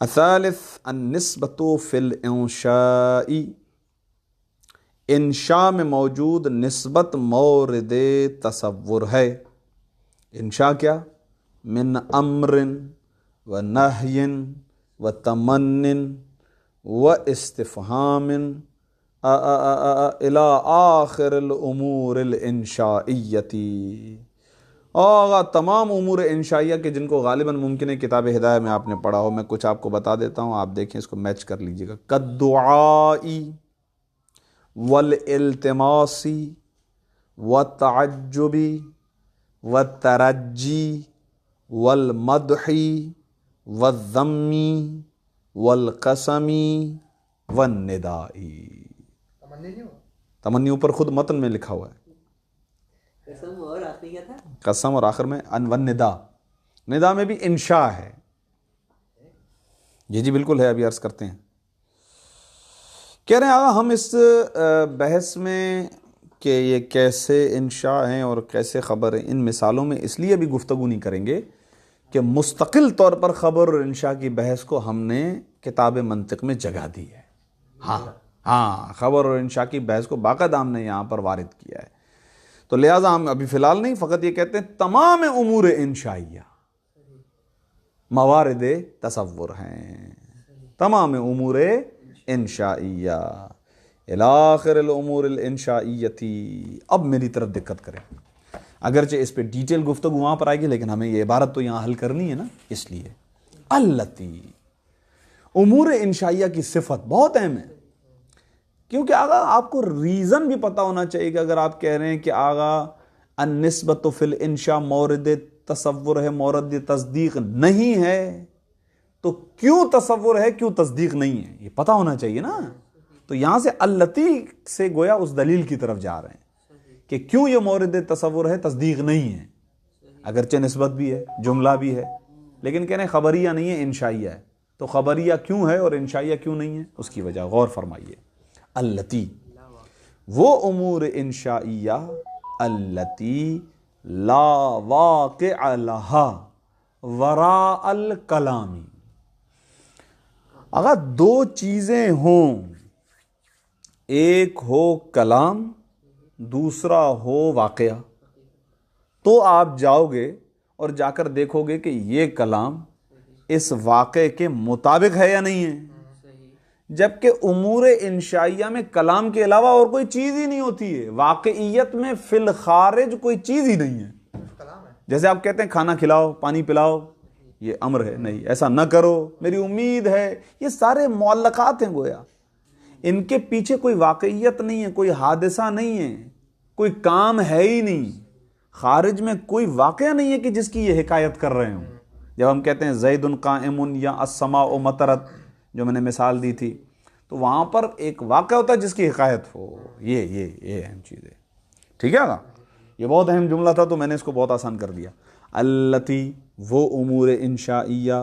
الثالث النسبت فی الانشاء، انشاء میں موجود نسبت مورد تصور ہے. انشاء کیا؟ من امر و نہی و تمن و استفہام الى آخر الامور الانشائیتی. اور تمام امور انشائیہ کے جن کو غالباً ممکن ہے کتاب ہدایہ میں آپ نے پڑھا ہو، میں کچھ آپ کو بتا دیتا ہوں، آپ دیکھیں اس کو میچ کر لیجئے گا. کالدعائی والالتماسی والتعجبی والترجی والمدحی والذمی والقسمی والندائی. تمنی نہیں ہوا. تمنی اوپر خود متن میں لکھا ہوا ہے، قسم اور آخری کیا تھا؟ قسم، اور آخر میں والندا. ندا میں بھی انشاء ہے. جی بالکل ہے، ابھی عرض کرتے ہیں. کہہ رہے ہیں آقا ہم اس بحث میں کہ یہ کیسے انشاء ہیں اور کیسے خبر ہیں، ان مثالوں میں اس لیے بھی گفتگو نہیں کریں گے کہ مستقل طور پر خبر اور انشاء کی بحث کو ہم نے کتاب منطق میں جگہ دی ہے. ہاں خبر اور انشاء کی بحث کو باقاعدہ ہم نے یہاں پر وارد کیا ہے. تو لہٰذا ہم ابھی فی الحال نہیں، فقط یہ کہتے ہیں تمام امور انشائیہ موارد تصور ہیں، تمام امور انشائیہ الاخر الامور الانشائیتی. اب میری طرف دقت کریں، اگرچہ اس پہ ڈیٹیل گفتگو وہاں پر آئے گی، لیکن ہمیں یہ عبارت تو یہاں حل کرنی ہے نا، اس لیے التی امور انشائیہ کی صفت بہت اہم ہے. کیونکہ آغا آپ کو ریزن بھی پتا ہونا چاہیے کہ اگر آپ کہہ رہے ہیں کہ آغا النسبت فی الانشاء مورد تصور ہے، مورد تصدیق نہیں ہے، تو کیوں تصور ہے، کیوں تصدیق نہیں ہے، یہ پتا ہونا چاہیے نا. تو یہاں سے التی سے گویا اس دلیل کی طرف جا رہے ہیں کہ کیوں یہ مورد تصور ہے، تصدیق نہیں ہے. اگرچہ نسبت بھی ہے، جملہ بھی ہے، لیکن کہنے خبریہ نہیں ہے، انشائیہ ہے. تو خبریہ کیوں ہے اور انشائیہ کیوں نہیں ہے، اس کی وجہ غور فرمائیے. التی وہ امور انشائیہ التی لا واقع لہا وراء الکلامی. اگر 2 چیزیں ہوں، ایک ہو کلام، دوسرا ہو واقعہ، تو آپ جاؤ گے اور جا کر دیکھو گے کہ یہ کلام اس واقعے کے مطابق ہے یا نہیں ہے. جبکہ امور انشائیہ میں کلام کے علاوہ اور کوئی چیز ہی نہیں ہوتی ہے، واقعیت میں فی الخارج کوئی چیز ہی نہیں ہے. کلام ہے. جیسے آپ کہتے ہیں کھانا کھلاؤ، پانی پلاؤ، یہ امر ہے، نہیں ایسا نہ کرو، میری امید ہے، یہ سارے معلقات ہیں گویا، ان کے پیچھے کوئی واقعیت نہیں ہے، کوئی حادثہ نہیں ہے، کوئی کام ہے ہی نہیں، خارج میں کوئی واقعہ نہیں ہے کہ جس کی یہ حکایت کر رہے ہوں. جب ہم کہتے ہیں زید قائم یا السماء مطرت، جو میں نے مثال دی تھی، تو وہاں پر ایک واقعہ ہوتا ہے جس کی حکایت ہو. یہ اہم چیز ہے. ٹھیک ہے نا؟ یہ بہت اہم جملہ تھا تو میں نے اس کو بہت آسان کر دیا. التی، وہ امور انشائیہ،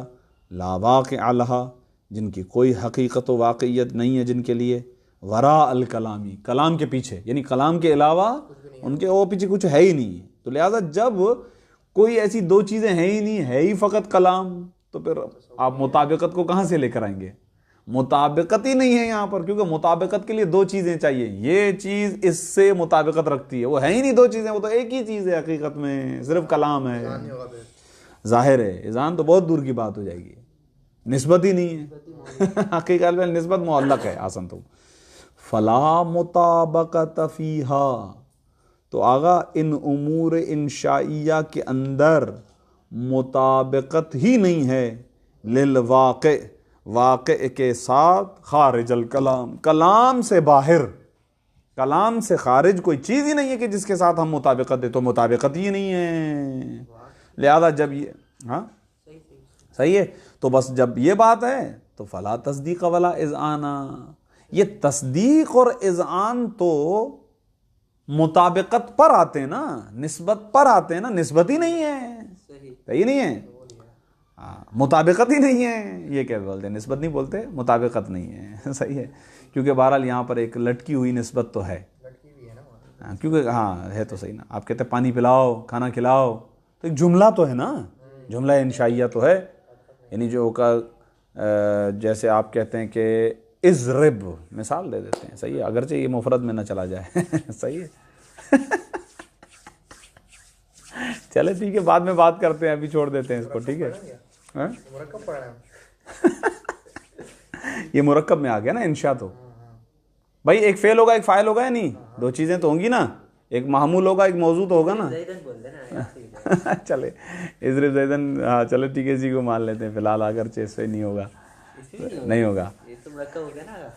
لا واقع لہا، جن کی کوئی حقیقت و واقعیت نہیں ہے جن کے لیے، وراء الکلامی، کلام کے پیچھے، یعنی کلام کے علاوہ ان کے وہ پیچھے کچھ ہے ہی نہیں. تو لہٰذا جب کوئی ایسی دو چیزیں ہیں ہی نہیں، ہے ہی فقط کلام، تو پھر آپ مطابقت کو کہاں سے لے کر آئیں گے؟ مطابقت ہی نہیں ہے یہاں پر، کیونکہ مطابقت کے لیے دو چیزیں چاہیے. یہ چیز اس سے مطابقت رکھتی ہے، وہ ہے ہی نہیں دو چیزیں، وہ تو ایک ہی چیز ہے حقیقت میں، صرف کلام ہے. ظاہر ہے اذعان تو بہت دور کی بات ہو جائے گی، نسبت ہی نہیں ہے. حقیقت میں نسبت معلق ہے. آسان تو فلا مطابقت فیہا، تو آغا ان امور انشائیہ کے اندر مطابقت ہی نہیں ہے، للواقع، واقع کے ساتھ، خارج الکلام، کلام سے باہر، کلام سے خارج کوئی چیز ہی نہیں ہے کہ جس کے ساتھ ہم مطابقت دے، تو مطابقت ہی نہیں ہے. لہذا جب یہ ہاں صحیح ہے، تو بس جب یہ بات ہے تو فلا تصدیق ولا اذعان. یہ تصدیق اور اذعان تو مطابقت پر آتے ہیں نا، نسبت پر آتے ہیں نا، نسبت ہی نہیں ہے. صحیح نہیں ہے، مطابقت ہی نہیں ہے. یہ کیا بولتے ہیں، نسبت نہیں بولتے، مطابقت نہیں ہے. صحیح ہے، کیونکہ بہرحال یہاں پر ایک لٹکی ہوئی نسبت تو ہے، کیونکہ ہاں ہے تو صحیح نا. آپ کہتے ہیں پانی پلاؤ، کھانا کھلاؤ، تو ایک جملہ تو ہے نا، جملہ انشائیہ تو ہے. یعنی جو کا جیسے آپ کہتے ہیں کہ اضرب، مثال دے دیتے ہیں، صحیح ہے، اگرچہ یہ مفرد میں نہ چلا جائے. صحیح ہے. چلے ٹھیک ہے، بعد میں بات کرتے ہیں، ابھی چھوڑ دیتے ہیں اس کو. ٹھیک ہے، یہ مرکب میں آ گیا نا انشاء. تو بھائی ایک فعل ہوگا، ایک فاعل ہوگا یا نہیں؟ دو چیزیں تو ہوں گی نا، ایک محمول ہوگا، ایک موضوع تو ہوگا نا. چلے اضرب زیدن، ہاں چلو ٹھیک ہے، اسی کو مان لیتے ہیں فی الحال، اگرچہ اس سے نہیں ہوگا، نہیں ہوگا.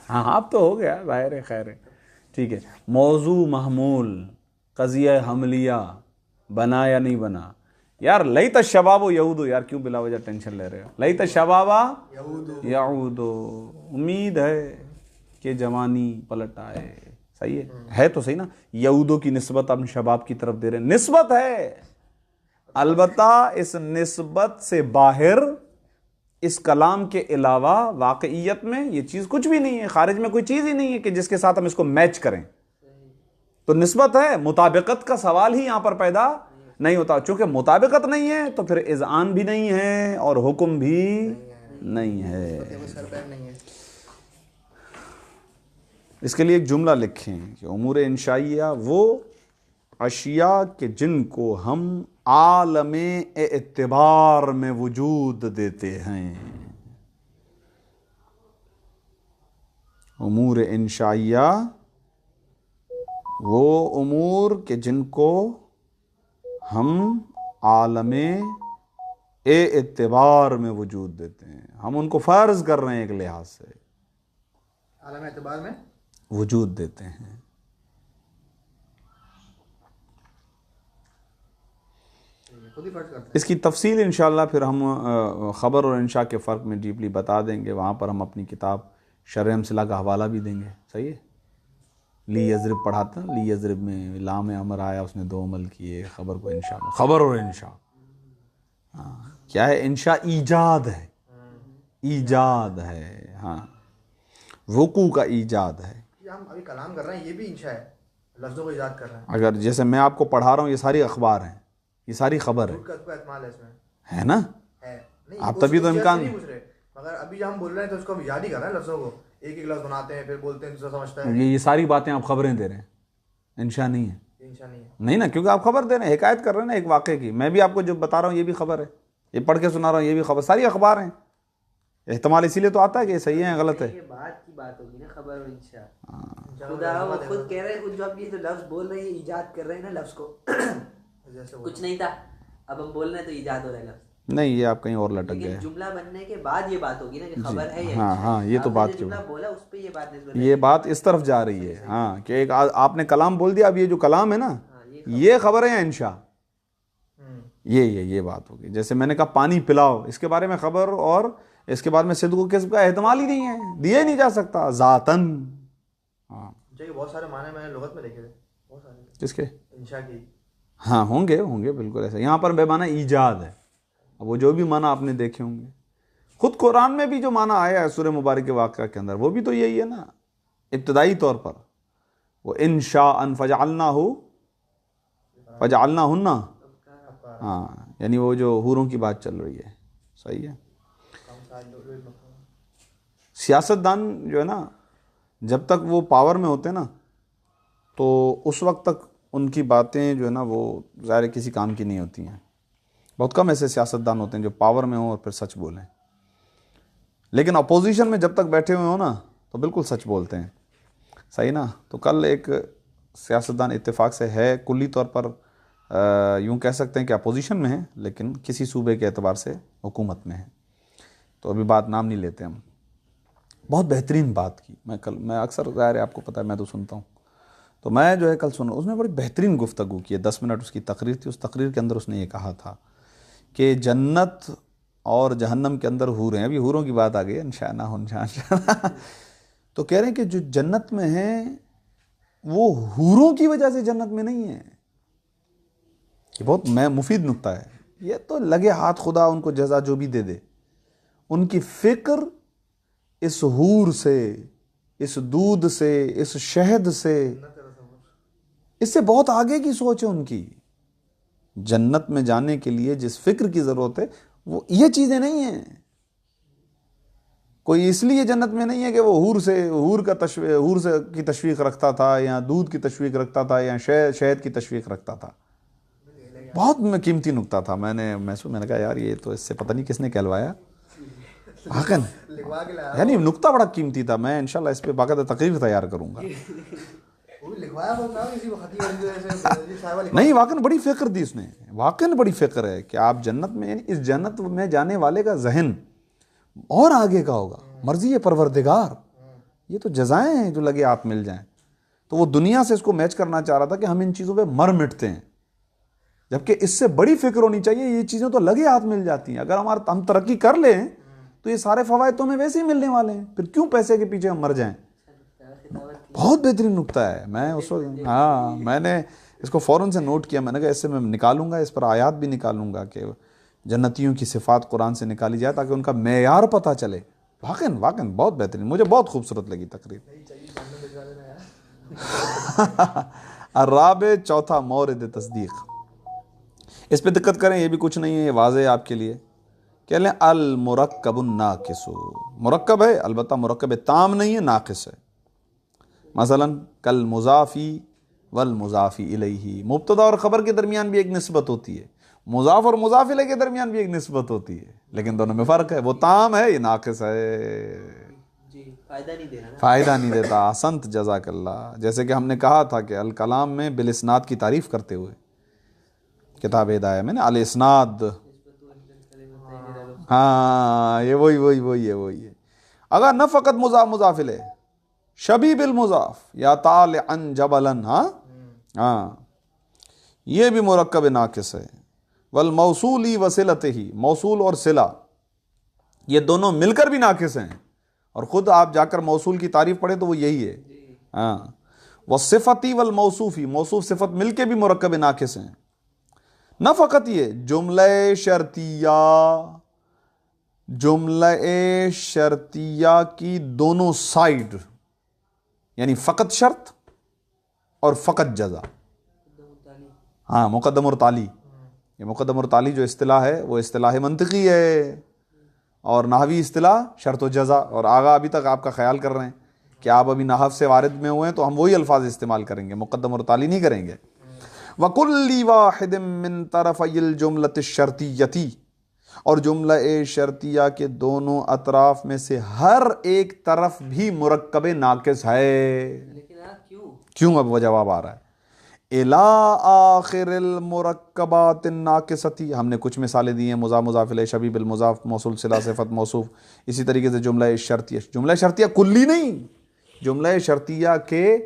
ہاں اب تو ہو گیا، ظاہر ہے، خیر ہے. ٹھیک ہے، موضوع، محمول، قضیہ حملیہ، بنا یا نہیں بنا. یار لیت الشباب یعود، یار کیوں بلا وجہ ٹینشن لے رہے ہو؟ لیت الشباب یعود، امید ہے کہ جوانی پلٹ آئے. صحیح ہے تو صحیح نا. یعودو کی نسبت ہم شباب کی طرف دے رہے ہیں، نسبت ہے، البتہ اس نسبت سے باہر، اس کلام کے علاوہ واقعیت میں یہ چیز کچھ بھی نہیں ہے، خارج میں کوئی چیز ہی نہیں ہے کہ جس کے ساتھ ہم اس کو میچ کریں. تو نسبت ہے، مطابقت کا سوال ہی یہاں پر پیدا نہیں ہوتا. چونکہ مطابقت نہیں ہے تو پھر اذعان بھی نہیں ہے اور حکم بھی نہیں ہے. اس کے لیے ایک جملہ لکھیں کہ امور انشائیہ وہ اشیاء کہ جن کو ہم عالم اعتبار میں وجود دیتے ہیں. امور انشائیہ وہ امور کہ جن کو ہم عالم اعتبار میں وجود دیتے ہیں، ہم ان کو فرض کر رہے ہیں، ایک لحاظ سے عالم اعتبار میں وجود دیتے ہیں. اس کی تفصیل انشاءاللہ پھر ہم خبر اور انشاء کے فرق میں ڈیپلی بتا دیں گے. وہاں پر ہم اپنی کتاب شرح امثلہ کا حوالہ بھی دیں گے. صحیح ہے، لی یضرب پڑھاتا، لی یضرب میں لام امر آیا، اس نے دو عمل کیے. خبر کو انشاء میں، خبر اور انشاء کیا ہے؟ انشاء ایجاد ہے، ایجاد ہے، ہاں وقوع کا ایجاد ہے. ہم ابھی کلام کر رہے ہیں، یہ بھی انشاء ہے، لفظوں کو ایجاد کر رہے ہیں. اگر جیسے میں آپ کو پڑھا رہا ہوں، یہ ساری اخبار ہیں، یہ ساری خبر ہے نا. آپ تبھی تو امکان، مگر ابھی جو ہم بول رہے ہیں تو اس کو ہم یاد ہی کر رہے ہیں، لفظوں کو ایک ایک لفظ بناتے ہیں، پھر بولتے ہیں، دوسرا سمجھتا ہے. یہ ساری باتیں آپ خبریں دے رہے ہیں، انشاء نہیں ہے. انشاء نہیں ہے، نہیں نا، کیونکہ آپ خبر دے رہے ہیں، حکایت کر رہے ہیں نا ایک واقعے کی. میں بھی آپ کو جو بتا رہا ہوں یہ بھی خبر ہے، یہ پڑھ کے سنا رہا ہوں یہ بھی خبر، ساری اخبار ہیں. احتمال اسی لیے تو آتا ہے کہ صحیح ہے غلط ہے. یہ بات کی بات ہوگی نا، خبر اور انشاء. خدا وہ خود کہہ رہے ہیں، خود جو آپ یہ جو لفظ بول رہے ہیں ایجاد کر رہے ہیں نا لفظ کو، کچھ نہیں تھا، اب ہم بول رہے ہیں تو ایجاد ہو رہا ہے لفظ. نہیں یہ آپ کہیں اور لٹک لیکن گئے. جملہ بننے کے بعد یہ بات ہوگی نا کہ خبر ہے یہ. ہاں یہ تو بات جملہ بولا اس پہ یہ بات نسبت یہ بات اس طرف جا رہی ہے. ہاں کہ ایک آپ نے کلام بول دیا, اب یہ جو کلام ہے نا یہ خبر ہے انشاء, یہ بات ہوگی. جیسے میں نے کہا پانی پلاؤ, اس کے بارے میں خبر اور اس کے بعد میں صدق و کذب کا احتمال ہی نہیں ہے, دیا ہی نہیں جا سکتا ذاتن. ہاں بہت سارے معنی میں نے لغت میں دیکھے تھے, بہت سارے. کس کے؟ انشاء کی. ہاں ہوں گے بالکل ایسا. یہاں پر بے معنی ایجاد ہے. اب وہ جو بھی معنی آپ نے دیکھے ہوں گے, خود قرآن میں بھی جو معنی آیا ہے سورہ مبارک کے واقعہ کے اندر, وہ بھی تو یہی ہے نا ابتدائی طور پر. وہ انشاء فجعلناہ فجعلناہن, ہاں یعنی وہ جو حوروں کی بات چل رہی ہے. صحیح ہے. سیاستدان جو ہے نا جب تک وہ پاور میں ہوتے ہیں نا تو اس وقت تک ان کی باتیں جو ہے نا وہ ظاہر کسی کام کی نہیں ہوتی ہیں. بہت کم ایسے سیاستدان ہوتے ہیں جو پاور میں ہوں اور پھر سچ بولیں, لیکن اپوزیشن میں جب تک بیٹھے ہوئے ہوں نا تو بالکل سچ بولتے ہیں. صحیح نا. تو کل ایک سیاستدان اتفاق سے ہے کلی طور پر یوں کہہ سکتے ہیں کہ اپوزیشن میں ہے, لیکن کسی صوبے کے اعتبار سے حکومت میں ہے. تو ابھی بات نام نہیں لیتے ہم. بہت بہترین بات کی. میں اکثر ظاہر ہے آپ کو پتہ ہے میں تو سنتا ہوں, تو میں جو ہے کل سن رہا ہوں, اس نے بڑی بہترین گفتگو کی ہے. 10 منٹ اس کی تقریر تھی. اس تقریر کے اندر اس نے یہ کہا تھا کہ جنت اور جہنم کے اندر حوریں ہیں. ابھی حوروں کی بات آ گئی ہے, انشاء. تو کہہ رہے ہیں کہ جو جنت میں ہیں وہ حوروں کی وجہ سے جنت میں نہیں ہیں. یہ بہت مفید نکتہ ہے. یہ تو لگے ہاتھ خدا ان کو جزا جو بھی دے دے, ان کی فکر اس حور سے, اس دودھ سے, اس شہد سے, اس سے بہت آگے کی سوچ ہے ان کی. جنت میں جانے کے لیے جس فکر کی ضرورت ہے وہ یہ چیزیں نہیں ہیں. کوئی اس لیے جنت میں نہیں ہے کہ وہ حور سے کی تشویق رکھتا تھا, یا دودھ کی تشویق رکھتا تھا, یا شہد کی تشویق رکھتا تھا. بہت قیمتی نکتہ تھا. میں نے کہا یار یہ تو اس سے پتہ نہیں کس نے کہلوایا. یعنی نکتہ بڑا قیمتی تھا. میں انشاءاللہ اس پہ باقاعدہ تقریر تیار کروں گا. نہیں واقعاً بڑی فکر دی اس نے, واقعاً بڑی فکر ہے کہ آپ جنت میں, یعنی اس جنت میں جانے والے کا ذہن اور آگے کا ہوگا. مرضی ہے پروردگار, یہ تو جزائیں ہیں جو لگے آپ مل جائیں. تو وہ دنیا سے اس کو میچ کرنا چاہ رہا تھا کہ ہم ان چیزوں پہ مر مٹتے ہیں, جبکہ اس سے بڑی فکر ہونی چاہیے. یہ چیزیں تو لگے ہاتھ مل جاتی ہیں. اگر ہم ترقی کر لیں تو یہ سارے فوائد تو ہمیں ویسے ہی ملنے والے ہیں, پھر کیوں پیسے کے پیچھے ہم مر جائیں. بہت بہترین نکتہ ہے. میں اس وقت میں نے اس کو فوراً سے نوٹ کیا. میں نے کہا اس سے میں نکالوں گا, اس پر آیات بھی نکالوں گا کہ جنتیوں کی صفات قرآن سے نکالی جائے تاکہ ان کا معیار پتہ چلے. واقعاً بہت بہترین, مجھے بہت خوبصورت لگی تقریر. الرابع, چوتھا, مورد تصدیق. اس پہ دقت کریں, یہ بھی کچھ نہیں ہے, یہ واضح ہے آپ کے لیے. کہہ لیں المرکب الناقص. مرکب ہے البتہ مرکب تام نہیں ہے, ناقص ہے. مثلا کل مضافی والمضافی الیہ, مبتدا اور خبر کے درمیان بھی ایک نسبت ہوتی ہے, مضاف اور مضاف الیہ کے درمیان بھی ایک نسبت ہوتی ہے, لیکن دونوں میں فرق ہے. وہ تام ہے, یہ ناقص ہے, فائدہ نہیں دیتا. احسنت, جزاک اللہ. جیسے کہ ہم نے کہا تھا کہ الکلام میں بالاسناد کی تعریف کرتے ہوئے کتاب ہدایہ میں نا, الاسناد, ہاں یہ وہی ہے. اگر نہ فقط مضاف الیہ, شبیہ بالمضاف, یا طالعا جبلا, ہاں یہ بھی مرکب ناقص ہے. والموصولی وصلتہ, موصول اور صلہ یہ دونوں مل کر بھی ناقص ہیں, اور خود آپ جا کر موصول کی تعریف پڑھیں تو وہ یہی ہے. ہاں, والصفتی والموصوفی, موصوف صفت مل کے بھی مرکب ناقص ہیں. نہ فقط یہ, جملہ شرطیہ کی دونوں سائیڈ, یعنی فقط شرط اور فقط جزا. ہاں, مقدم اور تالی. یہ مقدم اور تالی جو اصطلاح ہے وہ اصطلاح منطقی ہے, اور نحوی اصطلاح شرط و جزا. اور آگا ابھی تک آپ کا خیال کر رہے ہیں کہ آپ ابھی نحو سے وارد میں ہوئے ہیں تو ہم وہی الفاظ استعمال کریں گے, مقدم اور تالی نہیں کریں گے. وَكُلِّ وَاحِدٍ مِّن طَرَفَيِ الْجُمْلَةِ الشَّرْطِيَّةِ, اور جملہ شرطیہ کے دونوں اطراف میں سے ہر ایک طرف بھی مرکب ناقص ہے. کیوں؟ اب وہ جواب آ رہا ہے. الی آخر المرکبات الناقصتی، ہم نے کچھ مثالیں دی ہیں، مضاف مضاف الیہ شبیہ بالمضاف موصول صلہ صفت موصوف. اسی طریقے سے جملہ شرطیہ کلی نہیں، جملہ شرطیہ کے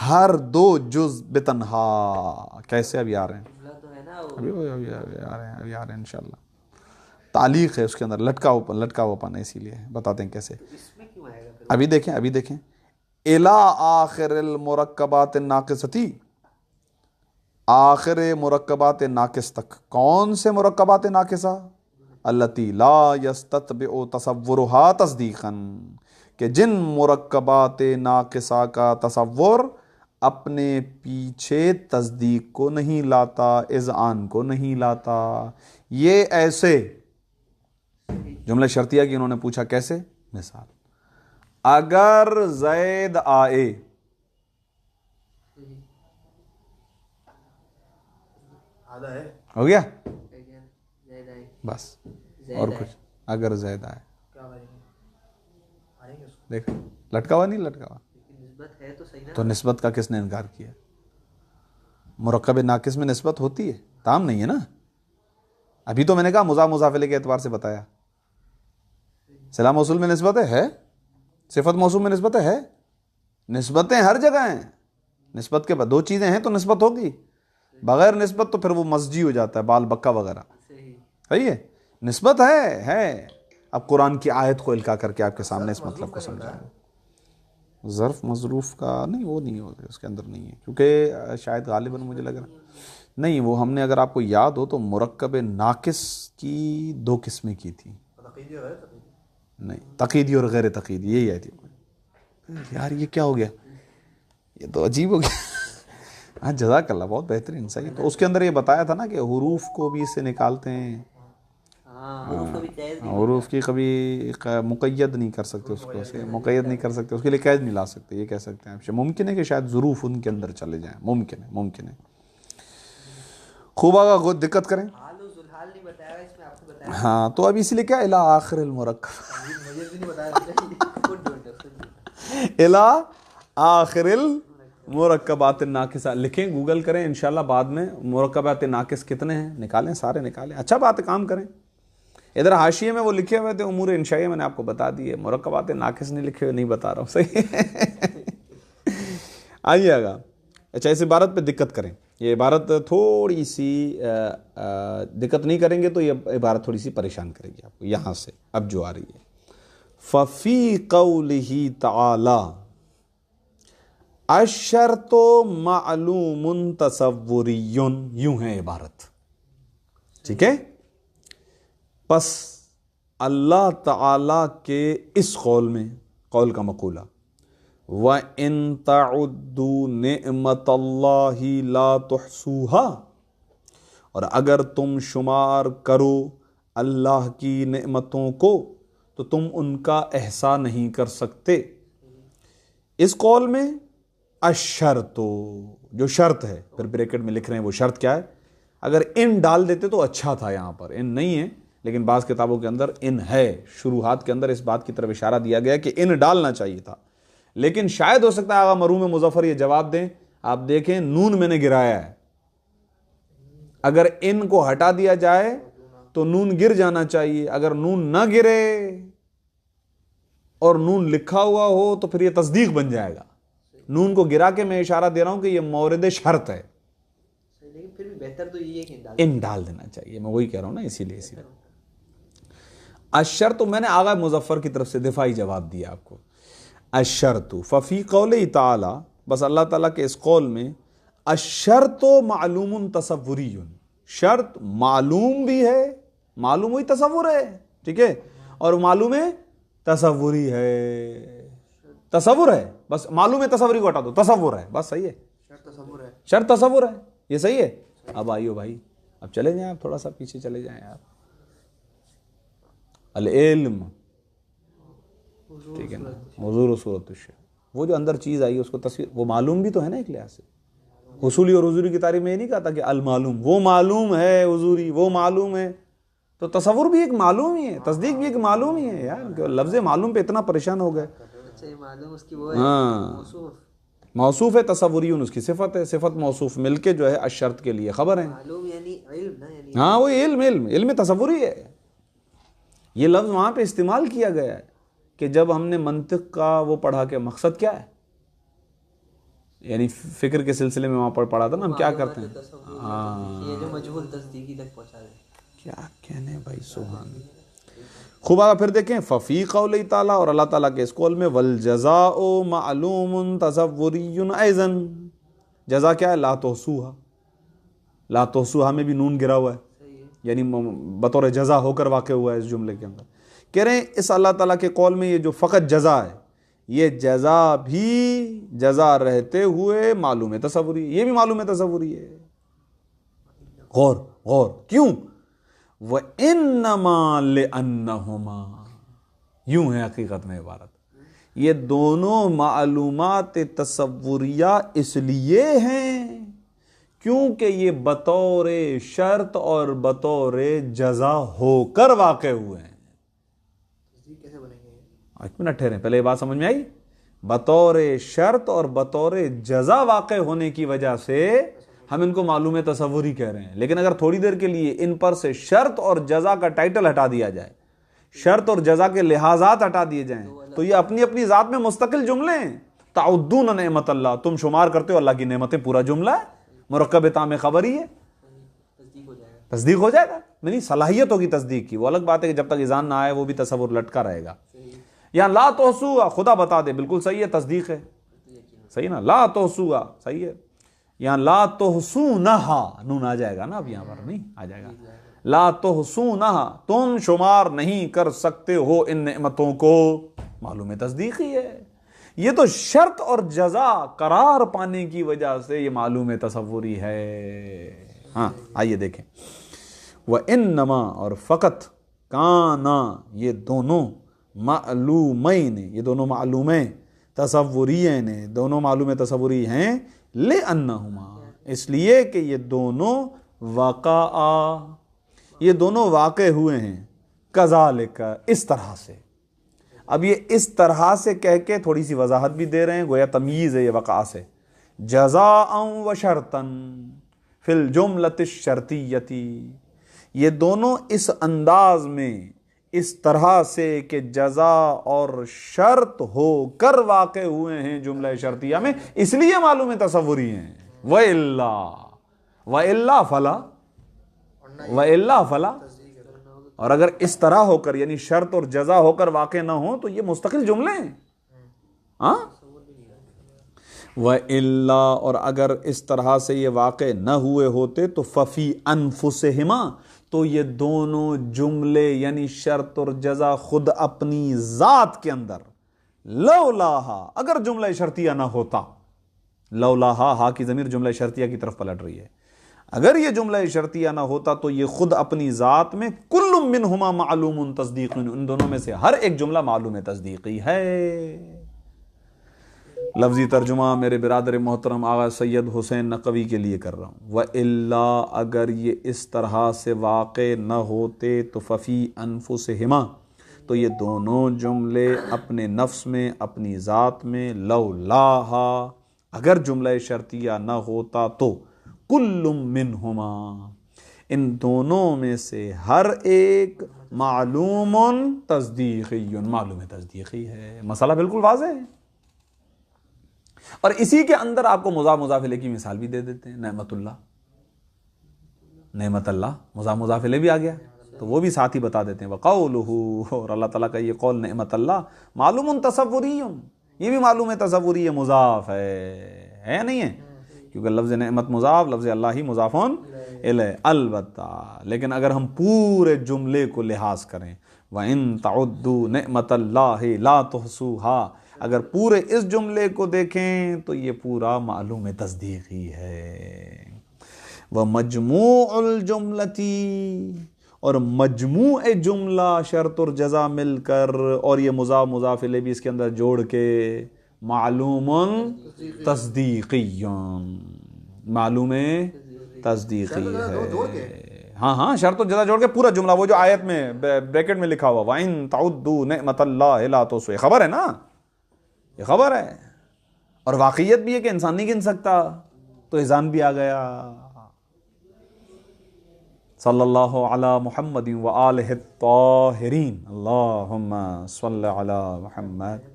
ہر دو جز بتنہا. کیسے؟ ابھی آ رہے ہیں، جملہ تو ہے نا وہ ابھی آ رہے ہیں انشاءاللہ. تعلیق ہے اس کے اندر، لٹکا ہوا پن ہے، اسی لیے بتاتے ہیں کیسے. اس میں کیوں آئے گا پھر؟ ابھی دیکھیں الی آخر المرکبات الناقصتی، آخر مرکبات ناقص تک. کون سے مرکبات ناقصہ؟ التی لا یستتبع تصورها تصدیقا، کہ جن مرکبات ناقصہ کا تصور اپنے پیچھے تصدیق کو نہیں لاتا، اذعان کو نہیں لاتا. یہ ایسے جملہ شرطیہ کی انہوں نے پوچھا کیسے؟ مثال، اگر زید آئے، آدھا ہے ہو گیا زید آئے، بس. زید اور آئے. کچھ، اگر زید آئے، کیا کریں گے؟ آئیں گے اس کو. دیکھ لٹکا ہوا نہیں لٹکا ہوا، لیکن نسبت ہے تو صحیح نا. تو نسبت کا کس نے انکار کیا؟ مرکب ناقص میں نسبت ہوتی ہے، تام نہیں ہے نا. ابھی تو میں نے کہا مضاف مضاف الیہ کے اعتبار سے بتایا. صلہ موصول میں نسبت ہے، صفت موصول میں نسبت ہے. نسبتیں ہر جگہ ہیں. نسبت کے بعد دو چیزیں ہیں تو نسبت ہوگی، بغیر نسبت تو پھر وہ مزجی ہو جاتا ہے، بال بکا وغیرہ. صحیح. صحیح ہے، نسبت ہے. اب قرآن کی آیت کو القا کر کے آپ کے سامنے اس مطلب کو سمجھائیں. ظرف مظروف کا نہیں، وہ نہیں ہوگا اس کے اندر نہیں ہے، کیونکہ شاید غالباً مجھے لگ رہا نہیں، وہ ہم نے اگر آپ کو یاد ہو تو مرکب ناقص کی دو قسمیں کی تھی. تقییدی اور غیر تقییدی. نہیں، تقییدی اور غیر تقییدی، یہی آئی تھی. یار یہ کیا ہو گیا، یہ تو عجیب ہو گیا. ہاں جزاک اللہ، بہت بہترین. صحیح. تو اس کے اندر یہ بتایا تھا نا کہ حروف کو بھی اس سے نکالتے ہیں. ہاں حروف کو بھی قید نہیں. حروف کی کبھی مقید نہیں کر سکتے، اس کو اسے مقید نہیں کر سکتے، اس کے لیے قید نہیں لا سکتے. یہ کہہ سکتے ہیں ممکن ہے کہ شاید ظروف ان کے اندر چلے جائیں، ممکن ہے. خوب آگا دقت کریں. حال و ذوالحال نہیں بتایا، اس میں آپ کو بتایا. ہاں تو اب اسی لیے کیا الی آخر المرکب، مجھے بھی نہیں بتایا. خود ڈھونڈو، خود. الی آخر المرکبات الناقصہ لکھیں، گوگل کریں انشاءاللہ. بعد میں مرکبات ناقص کتنے ہیں نکالیں، سارے نکالیں. اچھا بات ہے، کام کریں. ادھر حاشیے میں وہ لکھے ہوئے تھے امور انشائیہ، میں نے آپ کو بتا دیے. مرکبات ناقص نہیں لکھے ہوئے، نہیں بتا رہا ہوں. صحیح. آئیے گا. اچھا اس عبارت پہ دقت کریں. یہ عبارت تھوڑی سی دقت نہیں کریں گے تو یہ عبارت تھوڑی سی پریشان کرے گی آپ کو. یہاں سے اب جو آ رہی ہے، ففی قولہ تعالی الشرط معلوم تصوری، یوں ہے عبارت. ٹھیک ہے. پس اللہ تعالی کے اس قول میں، قول کا مقولہ، وَإِن تَعُدُّوا نِعْمَةَ اللَّهِ لَا تُحْصُوهَا، اور اگر تم شمار کرو اللہ کی نعمتوں کو تو تم ان کا احصاء نہیں کر سکتے. اس قول میں الشرط، جو شرط ہے، پھر بریکٹ میں لکھ رہے ہیں وہ شرط کیا ہے. اگر ان ڈال دیتے تو اچھا تھا، یہاں پر ان نہیں ہے، لیکن بعض کتابوں کے اندر ان ہے. شروحات کے اندر اس بات کی طرف اشارہ دیا گیا کہ ان ڈالنا چاہیے تھا، لیکن شاید ہو سکتا ہے آغا مرحوم مظفر یہ جواب دیں. آپ دیکھیں نون میں نے گرایا ہے، اگر ان کو ہٹا دیا جائے تو نون گر جانا چاہیے. اگر نون نہ گرے اور نون لکھا ہوا ہو تو پھر یہ تصدیق بن جائے گا. نون کو گرا کے میں اشارہ دے رہا ہوں کہ یہ مورد شرط ہے. لیکن پھر بھی بہتر تو یہ ہے کہ ان ڈال دینا چاہیے، میں وہی کہہ رہا ہوں نا. اسی لیے الشرط، میں نے آغا مظفر کی طرف سے دفاعی جواب دیا آپ کو. الشرط ففی قول تعالی، بس اللہ تعالیٰ کے اس قول میں الشرط معلوم تصوری، شرط معلوم بھی ہے، معلوم ہوئی تصور ہے. ٹھیک ہے. اور معلوم ہے تصوری ہے، تصور ہے. بس معلوم ہے تصوری کو ہٹا دو، تصور ہے بس. صحیح ہے. شرط تصور ہے. شرط تصور ہے، یہ صحیح ہے. اب آئیو بھائی، اب چلے جائیں آپ، تھوڑا سا پیچھے چلے جائیں آپ. العلم، ٹھیک ہے نا، حضور و صورت الشیء، وہ جو اندر چیز آئی اس کو تصویر، وہ معلوم بھی تو ہے نا ایک لحاظ سے. حصولی اور حضوری کی تعریف میں یہ نہیں کہا تھا کہ المعلوم، وہ معلوم ہے حضوری، وہ معلوم ہے. تو تصور بھی ایک معلوم ہی ہے، تصدیق بھی ایک معلوم ہی ہے. یار لفظ معلوم پہ اتنا پریشان ہو گئے. اچھا یہ معلوم اس کی وہ ہے ہاں موصوف. موصوف ہے تصوری اس کی صفت ہے، صفت موصوف مل کے جو ہے الشرط کے لیے خبر ہے. معلوم یعنی علم نا، یعنی ہاں وہ علم تصوری ہے. یہ لفظ وہاں پہ استعمال کیا گیا ہے کہ جب ہم نے منطق کا وہ پڑھا کہ مقصد کیا ہے، یعنی فکر کے سلسلے میں وہاں پر پڑھا تھا نا ہم کیا کرتے ہیں. ہاں یہ جو مجہول تصدیقی تک پہنچا دے. کیا کہنے بھائی، سبحان. خوب آگا پھر دیکھیں ففی قول تعالیٰ، اور اللہ تعالیٰ کے اس قول میں والجزاء معلوم تصوری ایضا. جزا کیا ہے؟ لا تحصوها. لا تحصوها میں بھی نون گرا ہوا ہے، یعنی بطور جزا ہو کر واقع ہوا ہے اس جملے کے اندر. کہہ رہے ہیں اس اللہ تعالیٰ کے قول میں یہ جو فقط جزا ہے، یہ جزا بھی جزا رہتے ہوئے معلوم تصوری، یہ بھی معلوم تصوری ہے. غور کیوں؟ وَإِنَّمَا لِأَنَّهُمَا، یوں ہے حقیقت میں عبارت، یہ دونوں معلومات تصوریہ اس لیے ہیں کیونکہ یہ بطور شرط اور بطور جزا ہو کر واقع ہوئے ہیں. کیسے بنیں گے؟ ایک منٹ ٹھہریں، پہلے یہ بات سمجھ میں آئی. بطور شرط اور بطور جزا واقع ہونے کی وجہ سے ہم ان کو معلوم تصوری کہہ رہے ہیں. لیکن اگر تھوڑی دیر کے لیے ان پر سے شرط اور جزا کا ٹائٹل ہٹا دیا جائے، شرط اور جزا کے لحاظات ہٹا دیے جائیں، تو یہ اپنی اپنی ذات میں مستقل جملے ہیں. تعدون نعمت اللہ، تم شمار کرتے ہو اللہ کی نعمتیں، پورا جملہ ہے، مرکب تام خبر ہی ہے. تصدیق ہو جائے گا، نہیں صلاحیت ہوگی تصدیق کی. وہ الگ بات ہے کہ جب تک اذان نہ آئے وہ بھی تصور لٹکا رہے گا. یہاں لا تحصوا خدا بتا دے، بالکل صحیح ہے، تصدیق ہے، صحیح نا. لا تحصوا صحیح ہے. یہاں لا تحصونہا نون آ جائے گا نا، اب یہاں پر نہیں آ جائے گا. لا تحصونہا، تم شمار نہیں کر سکتے ہو ان نعمتوں کو، معلوم تصدیقی ہے. یہ تو شرط اور جزا قرار پانے کی وجہ سے یہ معلوم تصوری ہے. ہاں آئیے دیکھیں. وَإِنَّمَا، اور فقط، کانا، یہ دونوں معلومین، یہ دونوں معلومیں تصورین، دونوں معلوم تصوری ہیں. لِأَنَّهُمَا، اس لیے کہ یہ دونوں وقعا، یہ دونوں واقع ہوئے ہیں. کذالک، اس طرح سے. اب یہ اس طرح سے کہہ کے تھوڑی سی وضاحت بھی دے رہے ہیں، گویا تمییز ہے یہ وقع سے. جزاء و شرطن فی الجملۃ الشرطیتی، یہ دونوں اس انداز میں، اس طرح سے کہ جزا اور شرط ہو کر واقع ہوئے ہیں جملہ شرطیہ میں، اس لیے معلوم تصوری ہیں. وَإِلَّا فَلَا، وَإِلَّا فَلَا، اور اگر اس طرح ہو کر یعنی شرط اور جزا ہو کر واقع نہ ہو تو یہ مستقل جملے ہیں. ہاں وَإِلَّا، اور اگر اس طرح سے یہ واقع نہ ہوئے ہوتے تو فَفِي أَنفُسِهِمَا، تو یہ دونوں جملے یعنی شرط اور جزا خود اپنی ذات کے اندر، لولاہا، اگر جملہ شرطیہ نہ ہوتا، لولاہا، ہا کی ضمیر جملہ شرطیہ کی طرف پلٹ رہی ہے، اگر یہ جملہ شرطیہ نہ ہوتا تو یہ خود اپنی ذات میں کل منہما معلوم تصدیق، ان دونوں میں سے ہر ایک جملہ معلوم تصدیقی ہے. لفظی ترجمہ میرے برادر محترم آغا سید حسین نقوی کے لیے کر رہا ہوں. وَإِلَّا، اگر یہ اس طرح سے واقع نہ ہوتے تو ففی انفسہما، تو یہ دونوں جملے اپنے نفس میں، اپنی ذات میں، لولاہا، اگر جملہ شرطیہ نہ ہوتا تو کل منہما، ان دونوں میں سے ہر ایک معلوم تصدیقی، معلوم تصدیقی ہے. مسئلہ بالکل واضح ہے. اور اسی کے اندر آپ کو مضاف مضاف الیہ کی مثال بھی دے دیتے ہیں. نعمت اللہ، نعمت اللہ، مضاف مضاف الیہ بھی آ گیا تو وہ بھی ساتھ ہی بتا دیتے ہیں. وقولہ، اور اللہ تعالیٰ کا یہ قول نعمت اللہ معلوم تصوری، یہ بھی معلوم تصوری ہے، مضاف ہے نہیں ہے، کیونکہ لفظ نعمت مضاف، لفظ اللہ ہی مضافون الیہ. البتہ لیکن اگر ہم پورے جملے کو لحاظ کریں، وَإِن تَعُدُّوا نِعْمَتَ اللَّهِ لَا تُحْصُوهَا، اگر پورے اس جملے کو دیکھیں تو یہ پورا معلوم تصدیقی ہے. وَمَجْمُوعُ الْجُمْلَةِ، اور مجموع جملہ شرط اور جزا مل کر، اور یہ مضاف مضاف الیہ بھی اس کے اندر جوڑ کے، معلوم تصدیقی، معلوم تصدیقی ہے. ہاں شرط و جزا جوڑ کے پورا جملہ، وہ جو آیت میں بریکٹ میں لکھا ہوا وَإِن تَعُدُّوا نِعْمَتَ اللَّهِ لَا تُحْصُوهَا، یہ خبر ہے نا، یہ خبر ہے. اور واقعیت بھی ہے کہ انسان نہیں گن سکتا، تو اذان بھی آ گیا. صلی اللہ علی محمد و آلہ الطاہرین، اللہم صلی علی محمد